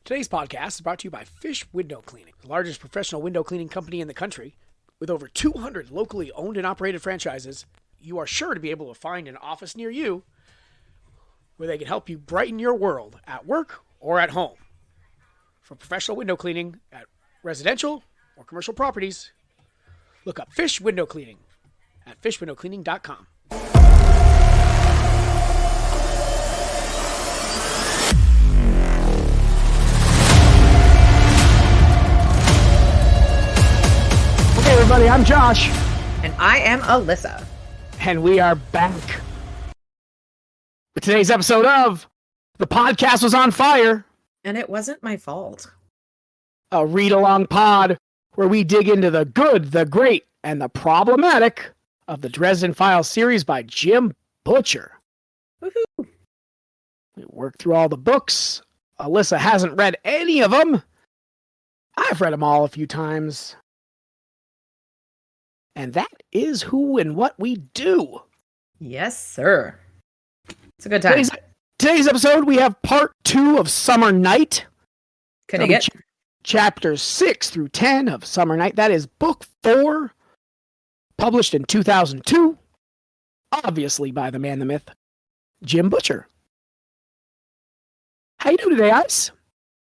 Today's podcast is brought to you by Fish Window Cleaning, the largest professional window cleaning company in the country. With over 200 locally owned and operated franchises, you are sure to be able to find an office near you where they can help you brighten your world at work or at home. For professional window cleaning at residential or commercial properties, look up Fish Window Cleaning at fishwindowcleaning.com. Hey everybody, I'm Josh. And I am Alyssa. And we are back with today's episode of The Podcast Was on Fire. And it wasn't my fault. A read-along pod where we dig into the good, the great, and the problematic of the Dresden Files series by Jim Butcher. Woohoo! We work through all the books. Alyssa hasn't read any of them. I've read them all a few times. And that is who and what we do. Yes, sir. It's a good time. Today's episode, we have part 2 of Summer Night. Can I get chapters 6 through 10 of Summer Night? That is book 4, published in 2002, obviously by the man, the myth, Jim Butcher. How you doing today, Ice?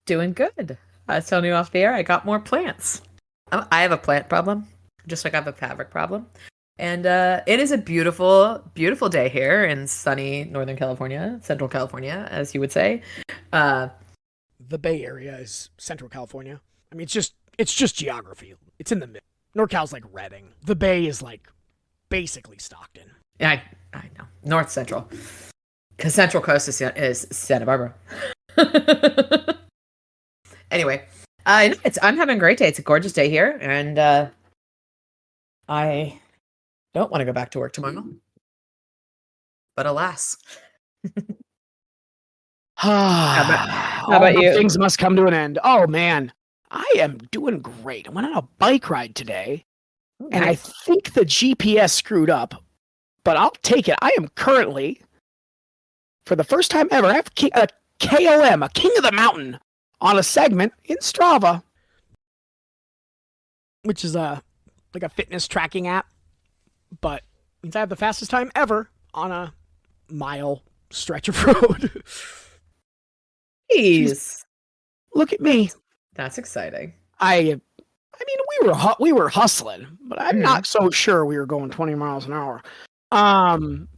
Doing good. I was telling you off the air, I got more plants. I have a plant problem, just like I have a fabric problem. And it is a beautiful, beautiful day here in sunny Northern California, Central California, as you would say. The Bay Area is Central California. I mean, it's just geography. It's in the middle. NorCal's like Redding. The Bay is like basically Stockton. Yeah, I know. North Central. Because Central Coast is Santa Barbara. Anyway, I'm having a great day. It's a gorgeous day here. And I don't want to go back to work tomorrow. But alas. How about you? Things must come to an end. Oh, man. I am doing great. I went on a bike ride today, and I think the GPS screwed up, but I'll take it. I am currently, for the first time ever, I have a KOM, a King of the Mountain, on a segment in Strava, which is like a fitness tracking app, but means I have the fastest time ever on a mile stretch of road. Jeez. Look at me. That's exciting. I mean, we were hustling, but I'm not so sure we were going 20 miles an hour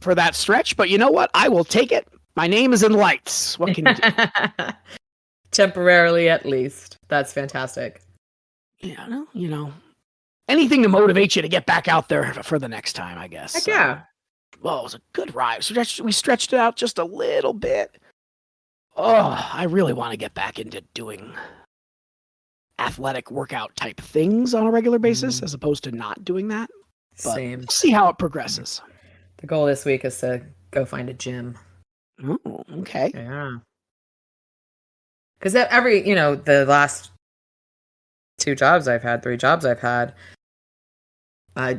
for that stretch. But you know what? I will take it. My name is in lights. What can you do? Temporarily, at least. That's fantastic. Yeah, anything to motivate you to get back out there for the next time, I guess. Heck yeah. Well, it was a good ride. We stretched it out just a little bit. Oh, I really want to get back into doing athletic workout type things on a regular basis as opposed to not doing that. But Same. We'll see how it progresses. The goal this week is to go find a gym. Oh, okay. Yeah. Because the last 3 jobs I've had,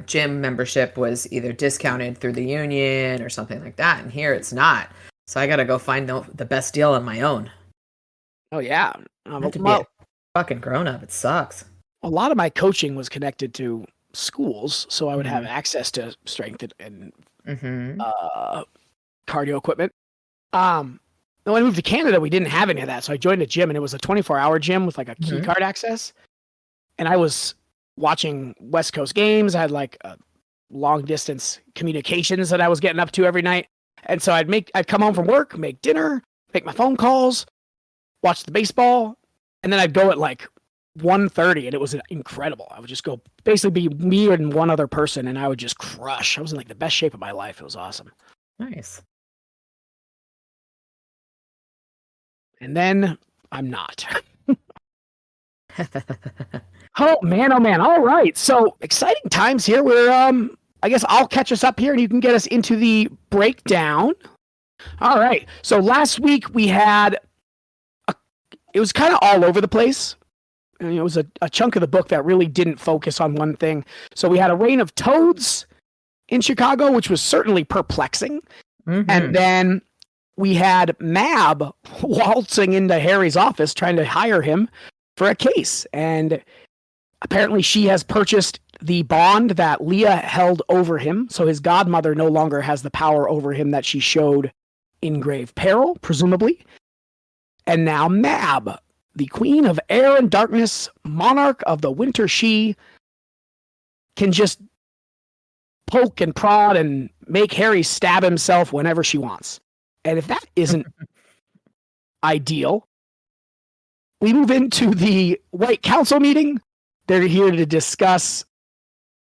gym membership was either discounted through the union or something like that. And here it's not. So I got to go find the best deal on my own. Oh, yeah. I have to be a fucking grown up. It sucks. A lot of my coaching was connected to schools, so I would have access to strength and cardio equipment. When I moved to Canada, we didn't have any of that, so I joined a gym, and it was a 24-hour gym with like a key card access. And I was watching West Coast games. I had like long distance communications that I was getting up to every night. And so I'd come home from work, make dinner, make my phone calls, watch the baseball, and then I'd go at like 1:30, and it was incredible. I would just go basically be me and one other person, and I would just crush. I was in like the best shape of my life. It was awesome. Nice. And then I'm not. Oh man. All right. So exciting times here. We're I guess I'll catch us up here and you can get us into the breakdown. All right. So last week we had it was kind of all over the place. And it was a chunk of the book that really didn't focus on one thing. So we had a reign of toads in Chicago, which was certainly perplexing. And then we had Mab waltzing into Harry's office trying to hire him for a case. And apparently she has purchased the bond that Leah held over him. So his godmother no longer has the power over him that she showed in grave peril, presumably. And now Mab, the queen of air and darkness, monarch of the winter she, can just poke and prod and make Harry stab himself whenever she wants. And if that isn't ideal, we move into the White Council meeting. They're here to discuss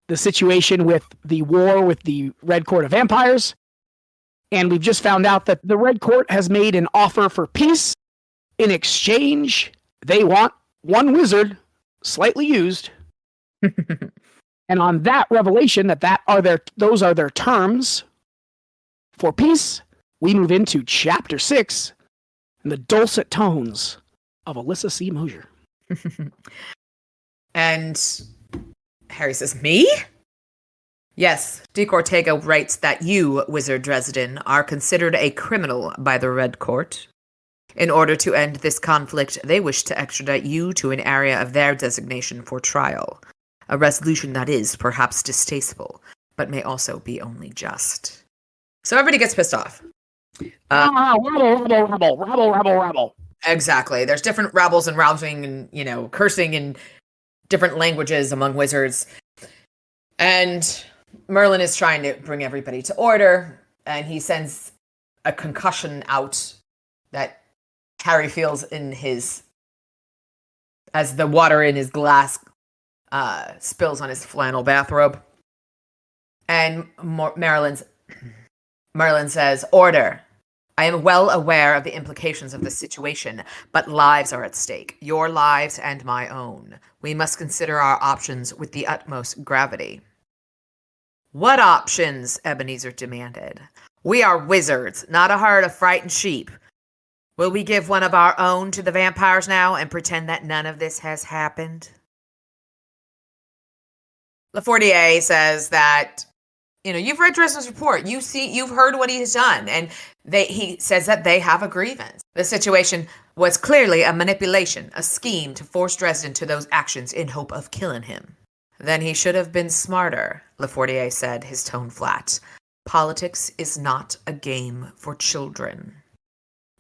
the situation with the war with the Red Court of Vampires. And we've just found out that the Red Court has made an offer for peace. In exchange, they want one wizard, slightly used. And on that revelation those are their terms for peace, we move into chapter 6 and the dulcet tones of Alyssa C. Mosier. And Harry says, "Me? Yes, Duke Ortega writes that you, Wizard Dresden, are considered a criminal by the Red Court. In order to end this conflict, they wish to extradite you to an area of their designation for trial. A resolution that is perhaps distasteful, but may also be only just." So everybody gets pissed off. Rebel. Exactly. There's different rabbles and rousing and, cursing in different languages among wizards. And Merlin is trying to bring everybody to order, and he sends a concussion out that Harry feels as the water in his glass spills on his flannel bathrobe. And Merlin says, "Order. I am well aware of the implications of this situation, but lives are at stake. Your lives and my own. We must consider our options with the utmost gravity." "What options?" Ebenezer demanded. "We are wizards, not a herd of frightened sheep. Will we give one of our own to the vampires now and pretend that none of this has happened?" Lafortier says that, you've read Dresden's report. You've heard what he has done. And he says that they have a grievance. The situation was clearly a manipulation, a scheme to force Dresden to those actions in hope of killing him. "Then he should have been smarter," Lafortier said, his tone flat. "Politics is not a game for children.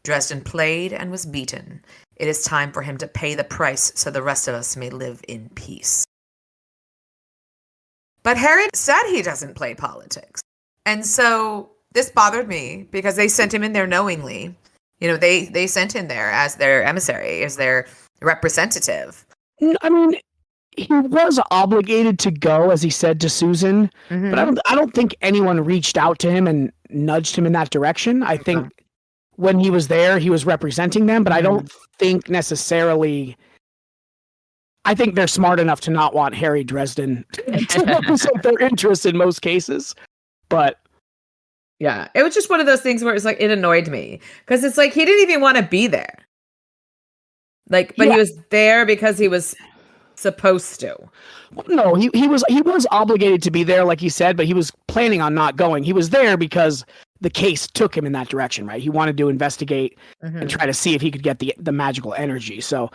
Dresden played and was beaten. It is time for him to pay the price so the rest of us may live in peace." But Harry said he doesn't play politics. And so this bothered me because they sent him in there knowingly. They sent him there as their emissary, as their representative. I mean, he was obligated to go, as he said to Susan, but I don't think anyone reached out to him and nudged him in that direction. I think when he was there, he was representing them, but I don't think necessarily. I think they're smart enough to not want Harry Dresden to represent their interests in most cases. But yeah, it was just one of those things where it's like, it annoyed me because it's like, he didn't even want to be there. But he was there because he was supposed to. No, he was obligated to be there, like he said, but he was planning on not going. He was there because the case took him in that direction, right? He wanted to investigate and try to see if he could get the magical energy. So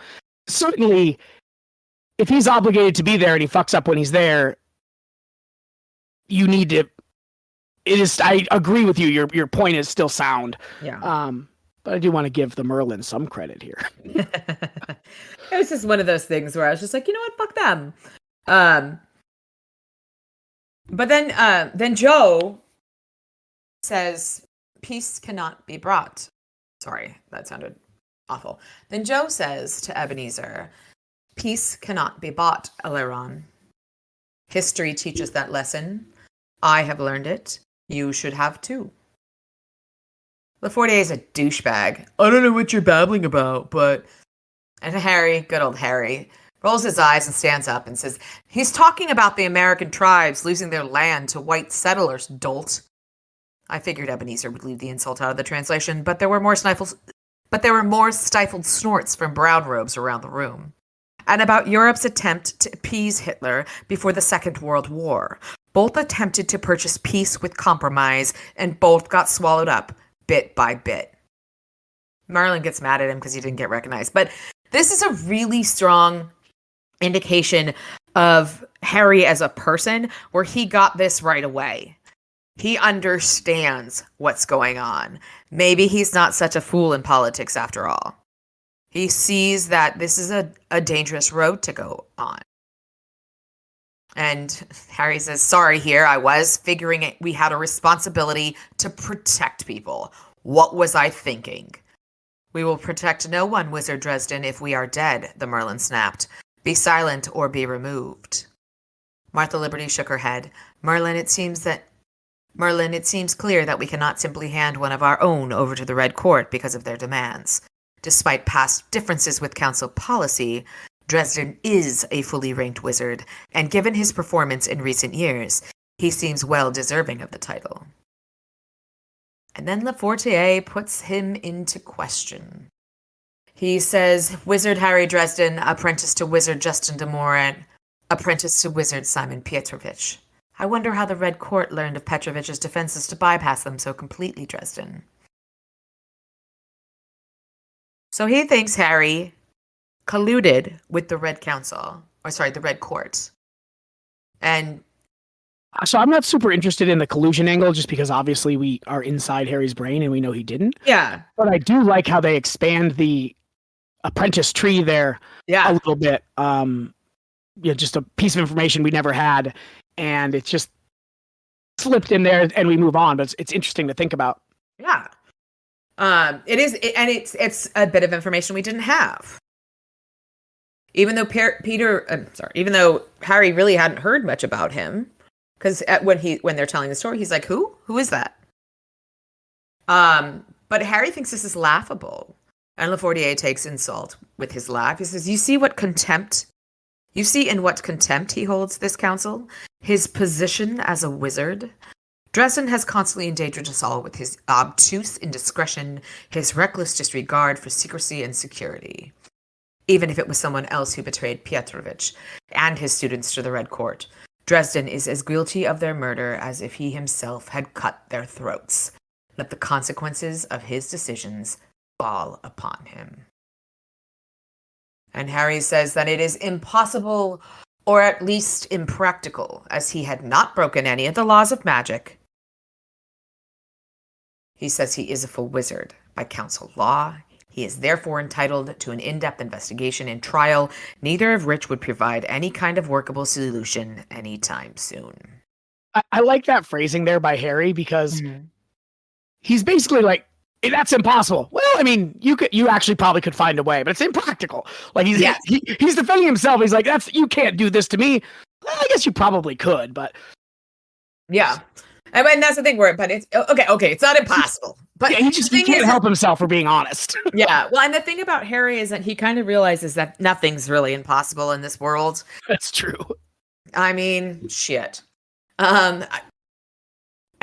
certainly, if he's obligated to be there and he fucks up when he's there, you need to. I agree with you. Your point is still sound. Yeah. But I do want to give the Merlin some credit here. It was just one of those things where I was just like, you know what, fuck them. But then Joe says, "Peace cannot be brought." Sorry, that sounded awful. Then Joe says to Ebenezer, "Peace cannot be bought, Elaine. History teaches that lesson. I have learned it. You should have too." Lafortier is a douchebag. "I don't know what you're babbling about, but..." And Harry, good old Harry, rolls his eyes and stands up and says, "He's talking about the American tribes losing their land to white settlers, dolt." I figured Ebenezer would leave the insult out of the translation, but there were more stifled snorts from brown robes around the room. "And about Europe's attempt to appease Hitler before the Second World War. Both attempted to purchase peace with compromise, and both got swallowed up, bit by bit." Merlin gets mad at him because he didn't get recognized. But this is a really strong indication of Harry as a person, where he got this right away. He understands what's going on. Maybe he's not such a fool in politics after all. He sees that this is a dangerous road to go on. And Harry says, sorry here, I was figuring it. We had a responsibility to protect people. What was I thinking? We will protect no one, Wizard Dresden, if we are dead, the Merlin snapped. Be silent or be removed. Martha Liberty shook her head. Merlin, it seems clear that we cannot simply hand one of our own over to the Red Court because of their demands. Despite past differences with council policy, Dresden is a fully ranked wizard, and given his performance in recent years, he seems well deserving of the title. And then Lefortier puts him into question. He says, Wizard Harry Dresden, apprentice to Wizard Justin de Morin, apprentice to Wizard Simon Pietrovich. I wonder how the Red Court learned of Petrovich's defenses to bypass them so completely, Dresden. So he thinks Harry colluded with the Red Court. And so I'm not super interested in the collusion angle, just because obviously we are inside Harry's brain and we know he didn't. Yeah. But I do like how they expand the apprentice tree there a little bit. Just a piece of information we never had, and it's just slipped in there and we move on. But it's interesting to think about. Yeah. It is, and it's a bit of information we didn't have. Even though even though Harry really hadn't heard much about him, because when they're telling the story, he's like, "Who? Who is that?" But Harry thinks this is laughable, and Lefortier takes insult with his laugh. He says, "You see in what contempt he holds this council? His position as a wizard. Dresden has constantly endangered us all with his obtuse indiscretion, his reckless disregard for secrecy and security. Even if it was someone else who betrayed Pietrovich and his students to the Red Court, Dresden is as guilty of their murder as if he himself had cut their throats. Let the consequences of his decisions fall upon him." And Harry says that it is impossible, or at least impractical, as he had not broken any of the laws of magic. He says he is a full wizard by council law. He is therefore entitled to an in-depth investigation and trial, neither of which would provide any kind of workable solution anytime soon. I like that phrasing there by Harry, because he's basically like, that's impossible. Well, I mean, you actually probably could find a way, but it's impractical. Like he's defending himself. He's like, you can't do this to me. Well, I guess you probably could, but yeah. I mean, that's the thing but it's okay. It's not impossible, but yeah, he can't help himself for being honest. Yeah. Well, and the thing about Harry is that he kind of realizes that nothing's really impossible in this world. That's true. I mean, shit. I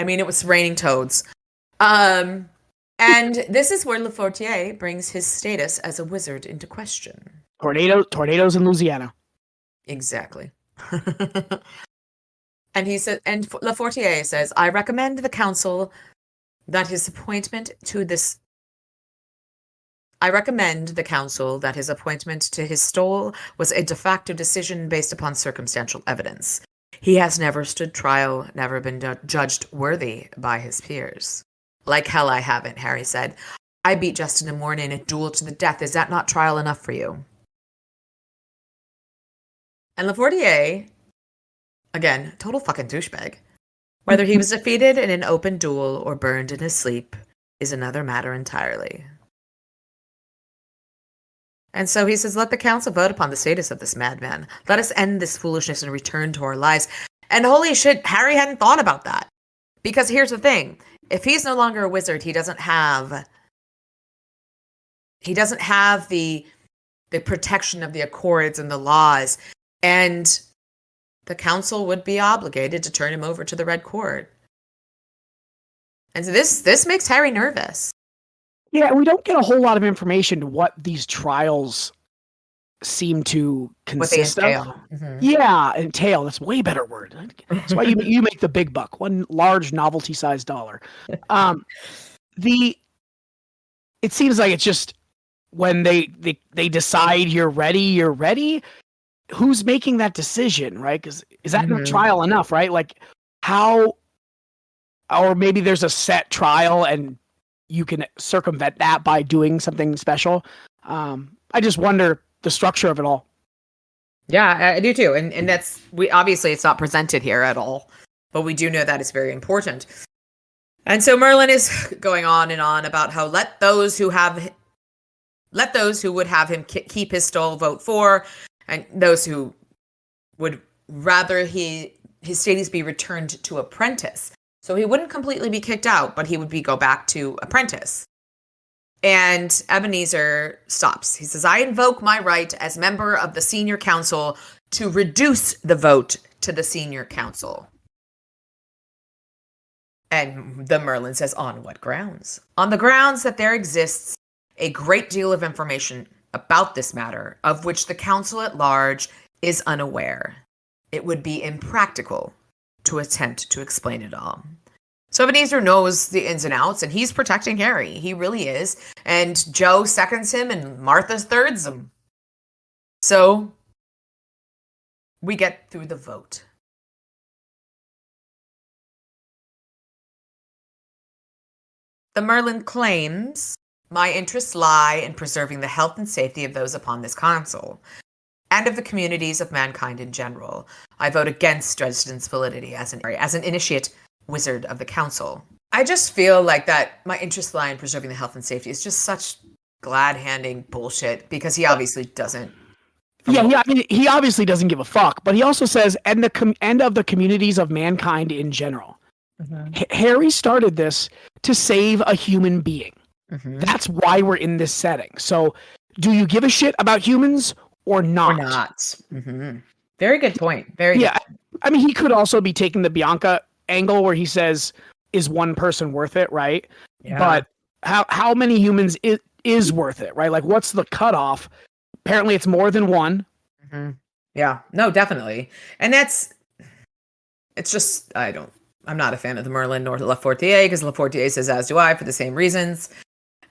mean, it was raining toads. And this is where Lefortier brings his status as a wizard into question. Tornadoes in Louisiana. Exactly. And he said, and Lefortier says, I recommend the council that his appointment to his stole was a de facto decision based upon circumstantial evidence. He has never stood trial, never been judged worthy by his peers. Like hell I haven't, Harry said. I beat Justin de Morin in a duel to the death. Is that not trial enough for you? And Lefortier, again, total fucking douchebag. Whether he was defeated in an open duel or burned in his sleep is another matter entirely. And so he says, let the council vote upon the status of this madman. Let us end this foolishness and return to our lives. And holy shit, Harry hadn't thought about that. Because here's the thing. If he's no longer a wizard, he doesn't have the protection of the accords and the laws. And the council would be obligated to turn him over to the Red Court. And so this makes Harry nervous. Yeah, we don't get a whole lot of information what these trials seem to consist of. Mm-hmm. Yeah, entail. That's a way better word. That's why you make the big buck, one large novelty-sized dollar. it seems like it's just when they decide you're ready. Who's making that decision, right? Because is that not trial enough, right? Like how, or maybe there's a set trial and you can circumvent that by doing something special. I just wonder the structure of it all. Yeah, I do too. And that's, we obviously it's not presented here at all, but we do know that it's very important. And so Merlin is going on and on about how let those who would have him keep his stole vote for, and those who would rather his status be returned to apprentice. So he wouldn't completely be kicked out, but he would go back to apprentice. And Ebenezer stops. He says, I invoke my right as member of the senior council to reduce the vote to the senior council. And the Merlin says, on what grounds? On the grounds that there exists a great deal of information about this matter of which the council at large is unaware. It would be impractical to attempt to explain it all. So Ebenezer knows the ins and outs, and he's protecting Harry. He really is. And Joe seconds him, and Martha thirds him. So we get through the vote. The Merlin claims, my interests lie in preserving the health and safety of those upon this council, and of the communities of mankind in general. I vote against Dresden's validity as an initiate wizard of the council. I just feel like that my interests lie in preserving the health and safety is just such glad-handing bullshit, because he obviously doesn't. I mean, he obviously doesn't give a fuck, but he also says, and of the communities of mankind in general. Harry started this to save a human being. That's why we're in this setting. So do you give a shit about humans or not? Or not. Very good point. Very good. I mean, he could also be taking the Bianca angle where he says, is one person worth it, right? Yeah. But how many humans is worth it, right? Like, what's the cutoff? Apparently it's more than one. Yeah, no, definitely. And it's just, I'm not a fan of the Merlin nor Lafortier, because Lafortier says, as do I, for the same reasons.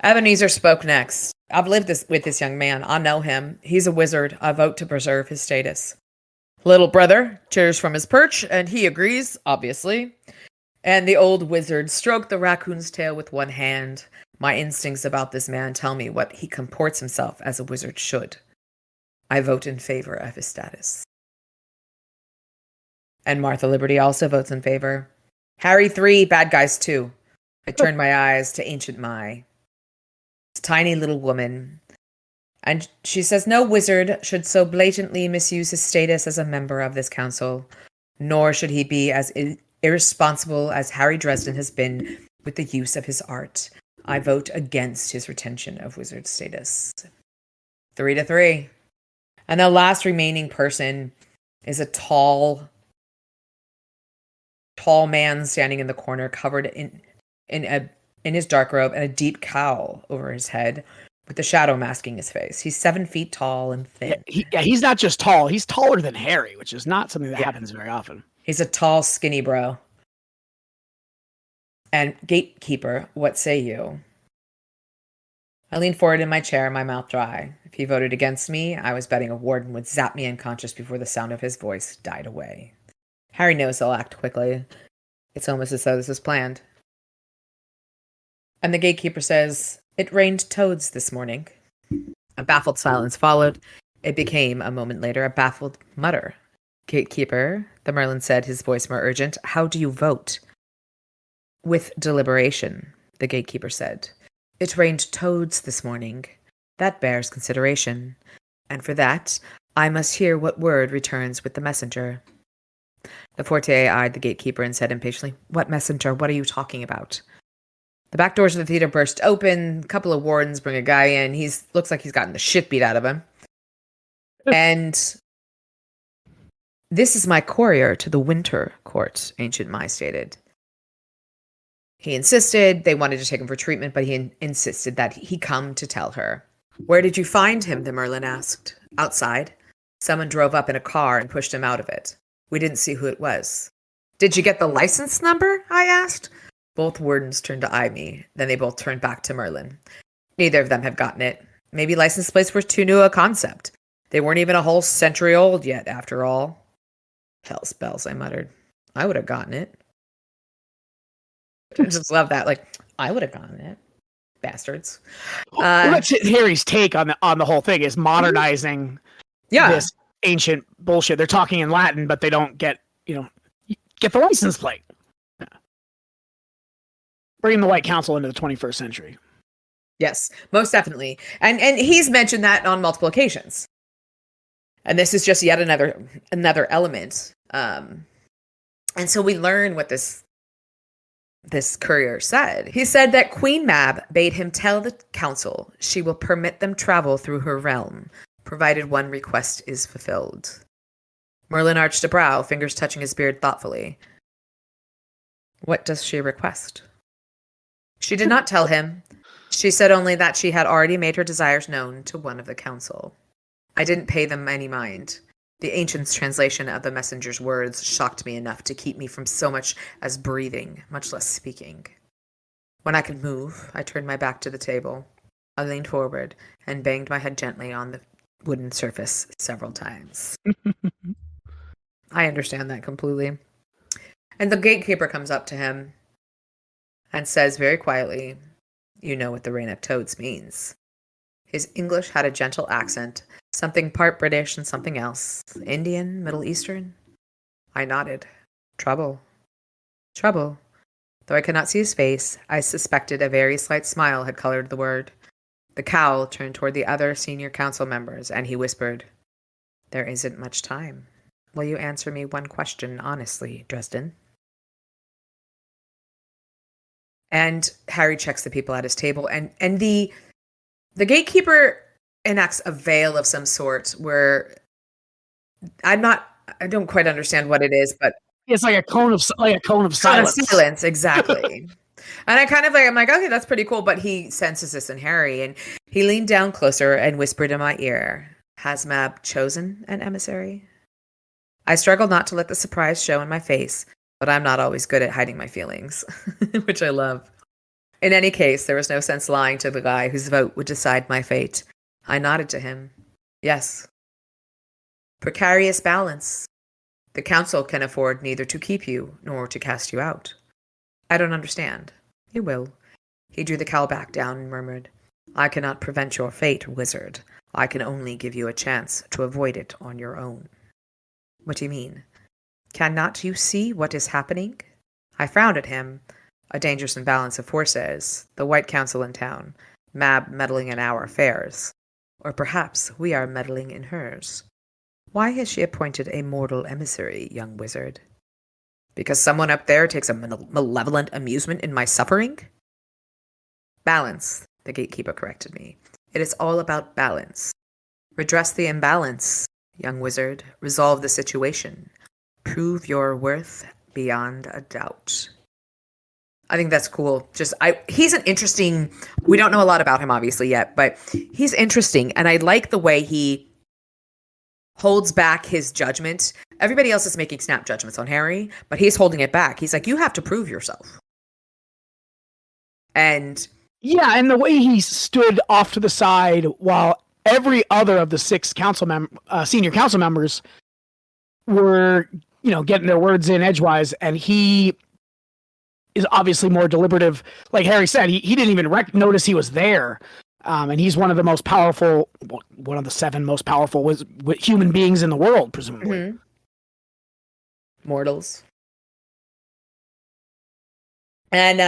Ebenezer spoke next. I've lived with this young man. I know him. He's a wizard. I vote to preserve his status. Little brother cheers from his perch, and he agrees, obviously. And the old wizard stroked the raccoon's tail with one hand. My instincts about this man tell me what he comports himself as a wizard should. I vote in favor of his status. And Martha Liberty also votes in favor. Harry 3, bad guys 2. I turned my eyes to Ancient Mai. Tiny little woman. And she says, no wizard should so blatantly misuse his status as a member of this council, nor should he be as irresponsible as Harry Dresden has been with the use of his art. I vote against his retention of wizard status. 3-3. And the last remaining person is a tall man standing in the corner, covered in his dark robe and a deep cowl over his head, with the shadow masking his face. He's 7 feet tall and thin. He's not just tall. He's taller than Harry, which is not something that happens very often. He's a tall, skinny bro. And gatekeeper, what say you? I leaned forward in my chair, my mouth dry. If he voted against me, I was betting a warden would zap me unconscious before the sound of his voice died away. Harry knows he'll act quickly. It's almost as though this was planned. And the gatekeeper says, it rained toads this morning. A baffled silence followed. It became, a moment later, a baffled mutter. Gatekeeper, the Merlin said, his voice more urgent, how do you vote? With deliberation, the gatekeeper said. It rained toads this morning. That bears consideration. And for that, I must hear what word returns with the messenger. The Fortier eyed the gatekeeper and said impatiently, what messenger? What are you talking about? The back doors of the theater burst open. A couple of wardens bring a guy in. Looks like he's gotten the shit beat out of him. And this is my courier to the Winter Court, Ancient Mai stated. He insisted they wanted to take him for treatment, but he insisted that he come to tell her. Where did you find him? The Merlin asked. Outside. Someone drove up in a car and pushed him out of it. We didn't see who it was. Did you get the license number? I asked. Both wardens turned to eye me. Then they both turned back to Merlin. Neither of them had gotten it. Maybe license plates were too new a concept. They weren't even a whole century old yet, after all. Hell's bells, I muttered. I would have gotten it. I just love that. Like, I would have gotten it. Bastards. Well, that's Harry's take on the whole thing, is modernizing this ancient bullshit. They're talking in Latin, but they don't get the license plate. Yeah. Bringing the White Council into the 21st century. Yes, most definitely. And he's mentioned that on multiple occasions. And this is just yet another element. And so we learn what this courier said. He said that Queen Mab bade him tell the council she will permit them travel through her realm, provided one request is fulfilled. Merlin arched a brow, fingers touching his beard thoughtfully. What does she request? She did not tell him. She said only that she had already made her desires known to one of the council. I didn't pay them any mind. The ancient's translation of the messenger's words shocked me enough to keep me from so much as breathing, much less speaking. When I could move, I turned my back to the table. I leaned forward and banged my head gently on the wooden surface several times. I understand that completely. And the gatekeeper comes up to him and says very quietly, "You know what the Reign of Toads means." His English had a gentle accent, something part British and something else. Indian, Middle Eastern? I nodded. Trouble. Trouble. Though I could not see his face, I suspected a very slight smile had colored the word. The cowl turned toward the other senior council members, and he whispered, "There isn't much time. Will you answer me one question honestly, Dresden?" And Harry checks the people at his table, and the gatekeeper enacts a veil of some sort where I don't quite understand what it is, but it's like a cone of silence. Silence, exactly. And I'm like, okay, that's pretty cool. But he senses this in Harry, and he leaned down closer and whispered in my ear, "Has Mab chosen an emissary?" I struggled not to let the surprise show in my face, but I'm not always good at hiding my feelings, which I love. In any case, there was no sense lying to the guy whose vote would decide my fate. I nodded to him. Yes. Precarious balance. The council can afford neither to keep you nor to cast you out. I don't understand. You will. He drew the cowl back down and murmured, "I cannot prevent your fate, wizard. I can only give you a chance to avoid it on your own." What do you mean? Cannot you see what is happening? I frowned at him. A dangerous imbalance of forces. The White Council in town. Mab meddling in our affairs. Or perhaps we are meddling in hers. Why has she appointed a mortal emissary, young wizard? Because someone up there takes a malevolent amusement in my suffering? Balance, the gatekeeper corrected me. It is all about balance. Redress the imbalance, young wizard. Resolve the situation. Prove your worth beyond a doubt. I think that's cool. He's an interesting, we don't know a lot about him obviously yet, but he's interesting. And I like the way he holds back his judgment. Everybody else is making snap judgments on Harry, but he's holding it back. He's like, you have to prove yourself. And yeah, and the way he stood off to the side while every other of the 6 senior council members were, getting their words in edgewise, and he is obviously more deliberative. Like Harry said, he didn't even notice he was there. And he's one of the most powerful, one of the 7 most powerful human beings in the world, presumably. Mm-hmm. Mortals. And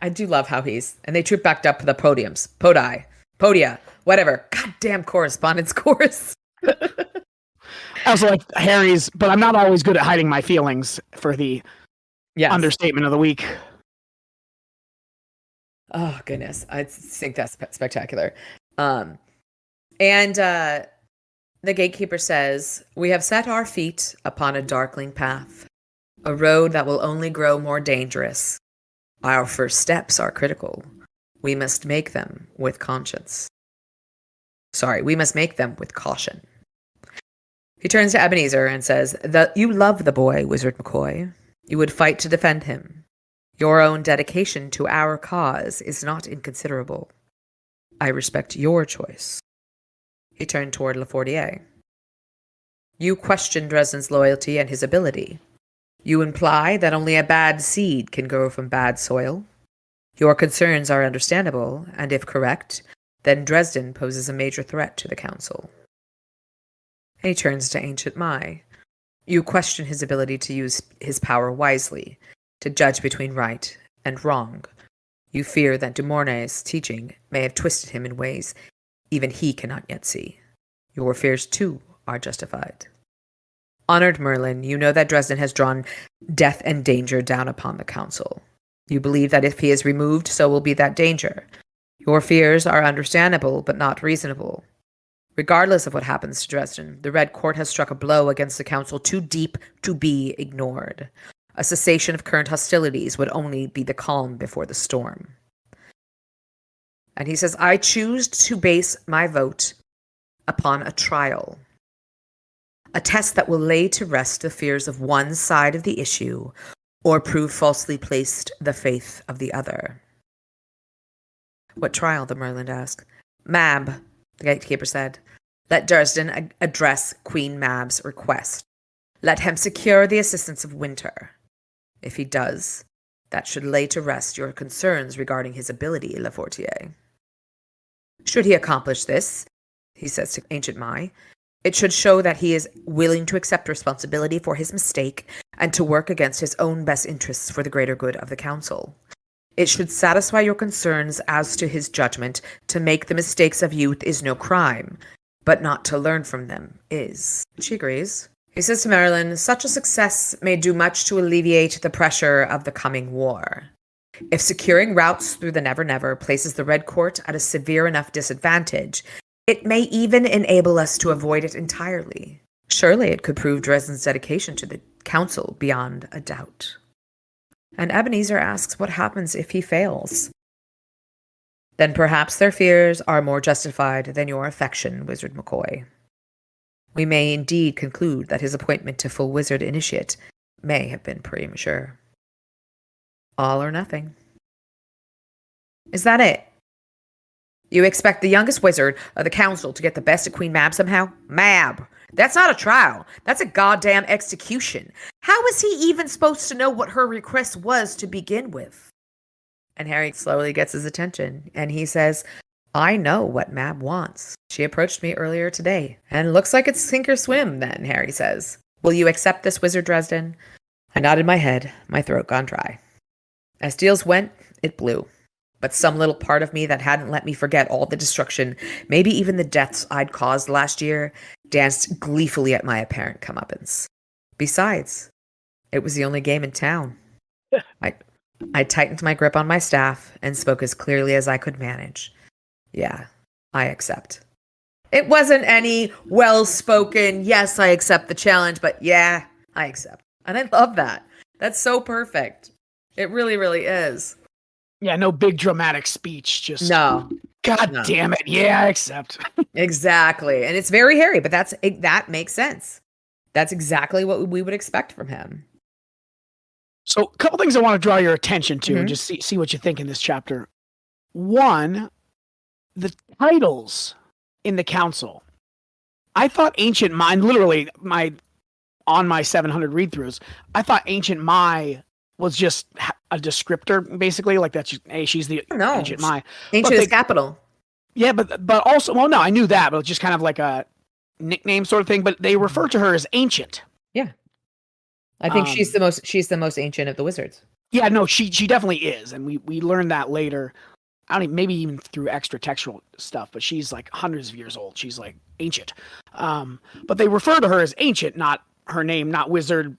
I do love how and they troop back up to the podiums. Podia, whatever. Goddamn correspondence course. I also like Harry's, but I'm not always good at hiding my feelings for the understatement of the week. Oh, goodness. I think that's spectacular. And the gatekeeper says, "We have set our feet upon a darkling path, a road that will only grow more dangerous. Our first steps are critical. We must make them with conscience. We must make them with caution." He turns to Ebenezer and says, "You love the boy, Wizard McCoy. You would fight to defend him. Your own dedication to our cause is not inconsiderable. I respect your choice. He turned toward Lafortier. You question Dresden's loyalty and his ability. You imply that only a bad seed can grow from bad soil. Your concerns are understandable, and if correct, then Dresden poses a major threat to the council. And he turns to Ancient Mai. You question his ability to use his power wisely, to judge between right and wrong. You fear that Dumornay's teaching may have twisted him in ways even he cannot yet see. Your fears, too, are justified. Honored Merlin, you know that Dresden has drawn death and danger down upon the council. You believe that if he is removed, so will be that danger. Your fears are understandable, but not reasonable. Regardless of what happens to Dresden, the Red Court has struck a blow against the council too deep to be ignored. A cessation of current hostilities would only be the calm before the storm. And he says, I choose to base my vote upon a trial. A test that will lay to rest the fears of one side of the issue or prove falsely placed the faith of the other. What trial? The Merlin asked. Mab, the gatekeeper said. Let Dresden address Queen Mab's request. Let him secure the assistance of Winter. If he does, that should lay to rest your concerns regarding his ability, Lafortier. Should he accomplish this, he says to Ancient Mai, it should show that he is willing to accept responsibility for his mistake and to work against his own best interests for the greater good of the council. It should satisfy your concerns as to his judgment. To make the mistakes of youth is no crime, but not to learn from them is. She agrees. He says to Merlin, such a success may do much to alleviate the pressure of the coming war. If securing routes through the Never Never places the Red Court at a severe enough disadvantage, it may even enable us to avoid it entirely. Surely it could prove Dresden's dedication to the council beyond a doubt. And Ebenezer asks what happens if he fails. Then perhaps their fears are more justified than your affection, Wizard McCoy. We may indeed conclude that his appointment to full wizard initiate may have been premature. All or nothing. Is that it? You expect the youngest wizard of the council to get the best of Queen Mab somehow? Mab! That's not a trial. That's a goddamn execution. How was he even supposed to know what her request was to begin with? And Harry slowly gets his attention, and he says, I know what Mab wants. She approached me earlier today, and looks like it's sink or swim then, Harry says. Will you accept this, Wizard Dresden? I nodded my head, my throat gone dry. As deals went, it blew. But some little part of me that hadn't let me forget all the destruction, maybe even the deaths I'd caused last year, danced gleefully at my apparent comeuppance. Besides, it was the only game in town. I tightened my grip on my staff and spoke as clearly as I could manage. Yeah, I accept. It wasn't any well-spoken, yes, I accept the challenge, but yeah, I accept. And I love that. That's so perfect. It really, really is. Yeah, no big dramatic speech. Just no. God damn it. Yeah, I accept. Exactly. And it's very hairy, but that makes sense. That's exactly what we would expect from him. So a couple things I want to draw your attention to and just see what you think in this chapter. One, the titles in the council. I thought Ancient Mai, literally on my 700 read-throughs, I thought Ancient Mai was just a descriptor, basically, like that's just, hey, she's the Ancient Mai. Ancient is capital. Yeah, but also, well, no, I knew that, but it's just kind of like a nickname sort of thing. But they refer to her as Ancient. Yeah, I think she's the most ancient of the wizards. Yeah, no, she definitely is, and we learned that later. I don't even, maybe even through extra textual stuff, but she's like hundreds of years old. She's like ancient. But they refer to her as Ancient, not her name, not wizard,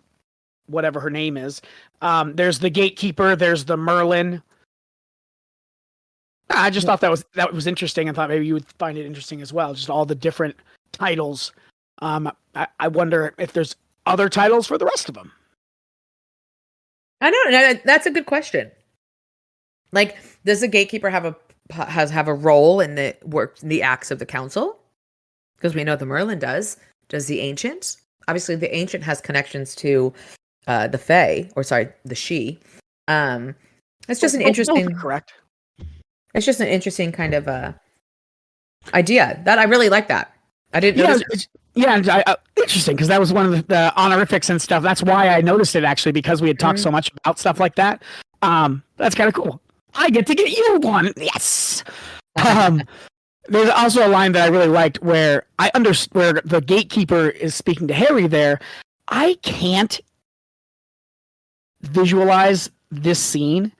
whatever her name is. There's the gatekeeper. There's the Merlin. I just thought that was interesting, and thought maybe you would find it interesting as well. Just all the different titles. I wonder if there's other titles for the rest of them. I don't know. That's a good question. Like, does the gatekeeper have a role in the acts of the council? Because we know the Merlin does. Does the Ancient? Obviously, the Ancient has connections to the Fae, or sorry, the She. It's just an interesting. Correct. It's just an interesting kind of idea. That I really like that. I didn't notice. And interesting, because that was one of the honorifics and stuff. That's why I noticed it, actually, because we had talked so much about stuff like that. That's kind of cool. I get to get you one. Yes. There's also a line that I really liked where where the gatekeeper is speaking to Harry there. I can't visualize this scene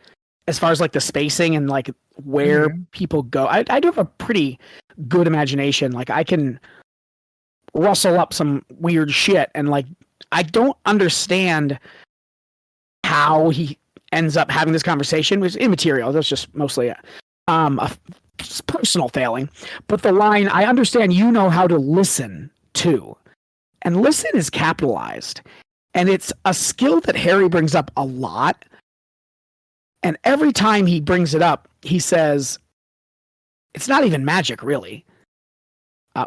as far as like the spacing and like where people go. I do have a pretty good imagination. Like I can rustle up some weird shit, and like I don't understand how he ends up having this conversation. It was immaterial. That's just mostly a personal failing. But the line, I understand you know how to listen too. And listen is capitalized. And it's a skill that Harry brings up a lot. And every time he brings it up, he says, it's not even magic, really,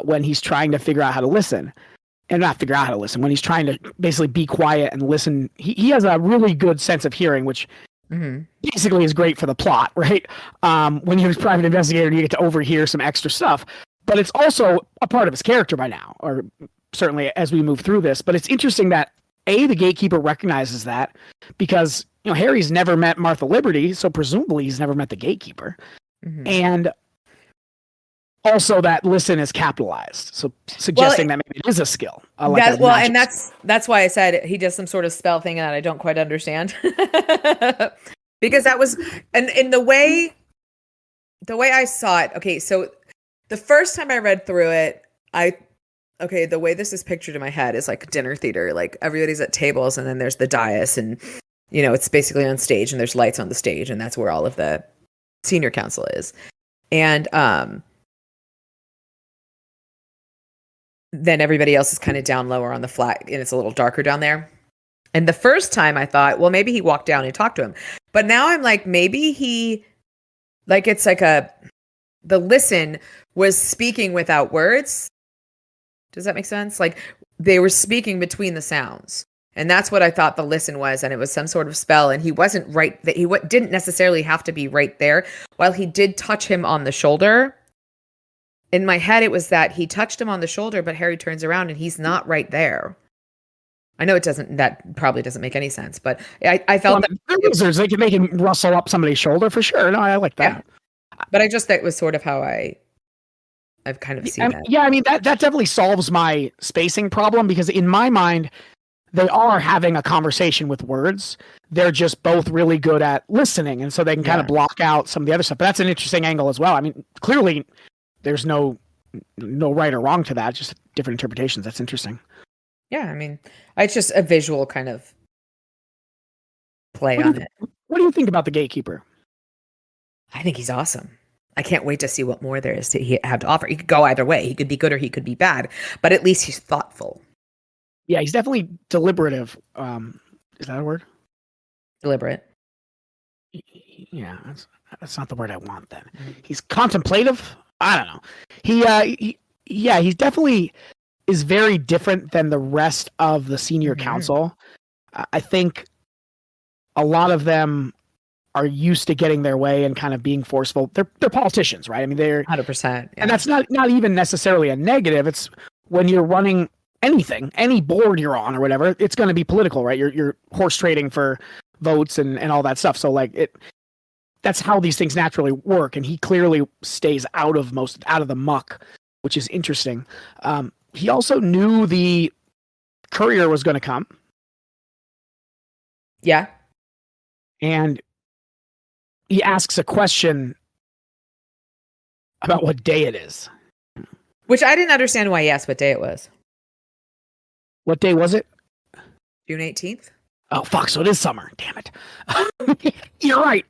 when he's trying to figure out how to listen. And not figure out how to listen. When he's trying to basically be quiet and listen, he has a really good sense of hearing, which basically is great for the plot, right? When you're a private investigator, you get to overhear some extra stuff. But it's also a part of his character by now, or certainly as we move through this. But it's interesting that, A, the gatekeeper recognizes that, because Harry's never met Martha Liberty, so presumably he's never met the gatekeeper. And also that listen is capitalized, so suggesting that maybe it is a skill. And that's why I said he does some sort of spell thing that I don't quite understand. Because that was, and in the way I saw it. Okay, so the first time I read through it, the way this is pictured in my head is like dinner theater, like everybody's at tables and then there's the dais, and it's basically on stage and there's lights on the stage, and that's where all of the senior council is. And then everybody else is kind of down lower on the flat, and it's a little darker down there. And the first time I thought, well, maybe he walked down and talked to him. But now I'm like, maybe he, like, it's like the listen was speaking without words. Does that make sense? Like they were speaking between the sounds. And that's what I thought the listen was. And it was some sort of spell. And he wasn't right. That he didn't necessarily have to be right there. While he did touch him on the shoulder, in my head, it was that he touched him on the shoulder, but Harry turns around and he's not right there. I know that probably doesn't make any sense, but I felt that they can rustle up somebody's shoulder for sure. No, I like that. Yeah. But I just, that was sort of how I've kind of seen that. Yeah, I mean, that definitely solves my spacing problem, because in my mind, they are having a conversation with words. They're just both really good at listening, and so they can kind of block out some of the other stuff. But that's an interesting angle as well. I mean, clearly, there's no right or wrong to that, just different interpretations. That's interesting. Yeah, I mean, it's just a visual kind of play on it. What do you think about the gatekeeper? I think he's awesome. I can't wait to see what more there is to have to offer. He could go either way. He could be good or he could be bad, but at least he's thoughtful. Yeah, he's definitely deliberative. Is that a word? Deliberate. Yeah, that's not the word I want then. He's contemplative. I don't know. He definitely is very different than the rest of the senior council. I think a lot of them are used to getting their way and kind of being forceful. They're politicians, right? I mean, they're 100%. Yeah. And that's not even necessarily a negative. It's when you're running anything, any board you're on or whatever, it's going to be political, right? You're horse trading for votes and all that stuff. So like that's how these things naturally work. And he clearly stays out of the muck, which is interesting. He also knew the courier was going to come. Yeah. And he asks a question about what day it is. Which I didn't understand why he asked what day it was. What day was it? June 18th. Oh, fuck. So it is summer. Damn it. You're right.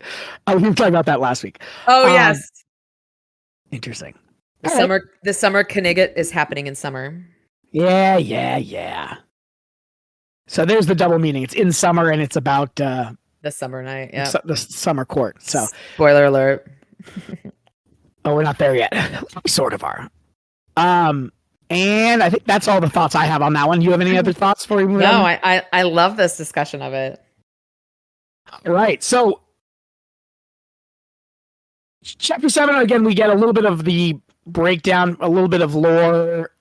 We were talking about that last week. Oh, yes. Interesting. The summer Knigget is happening in summer. Yeah. So there's the double meaning. It's in summer and it's about the summer night. Yeah. The summer court. So spoiler alert. Oh, we're not there yet. We sort of are. And I think that's all the thoughts I have on that one. Do you have any other thoughts before we move on? No, I love this discussion of it. All right. So Chapter 7, again, we get a little bit of the break down a little bit of lore,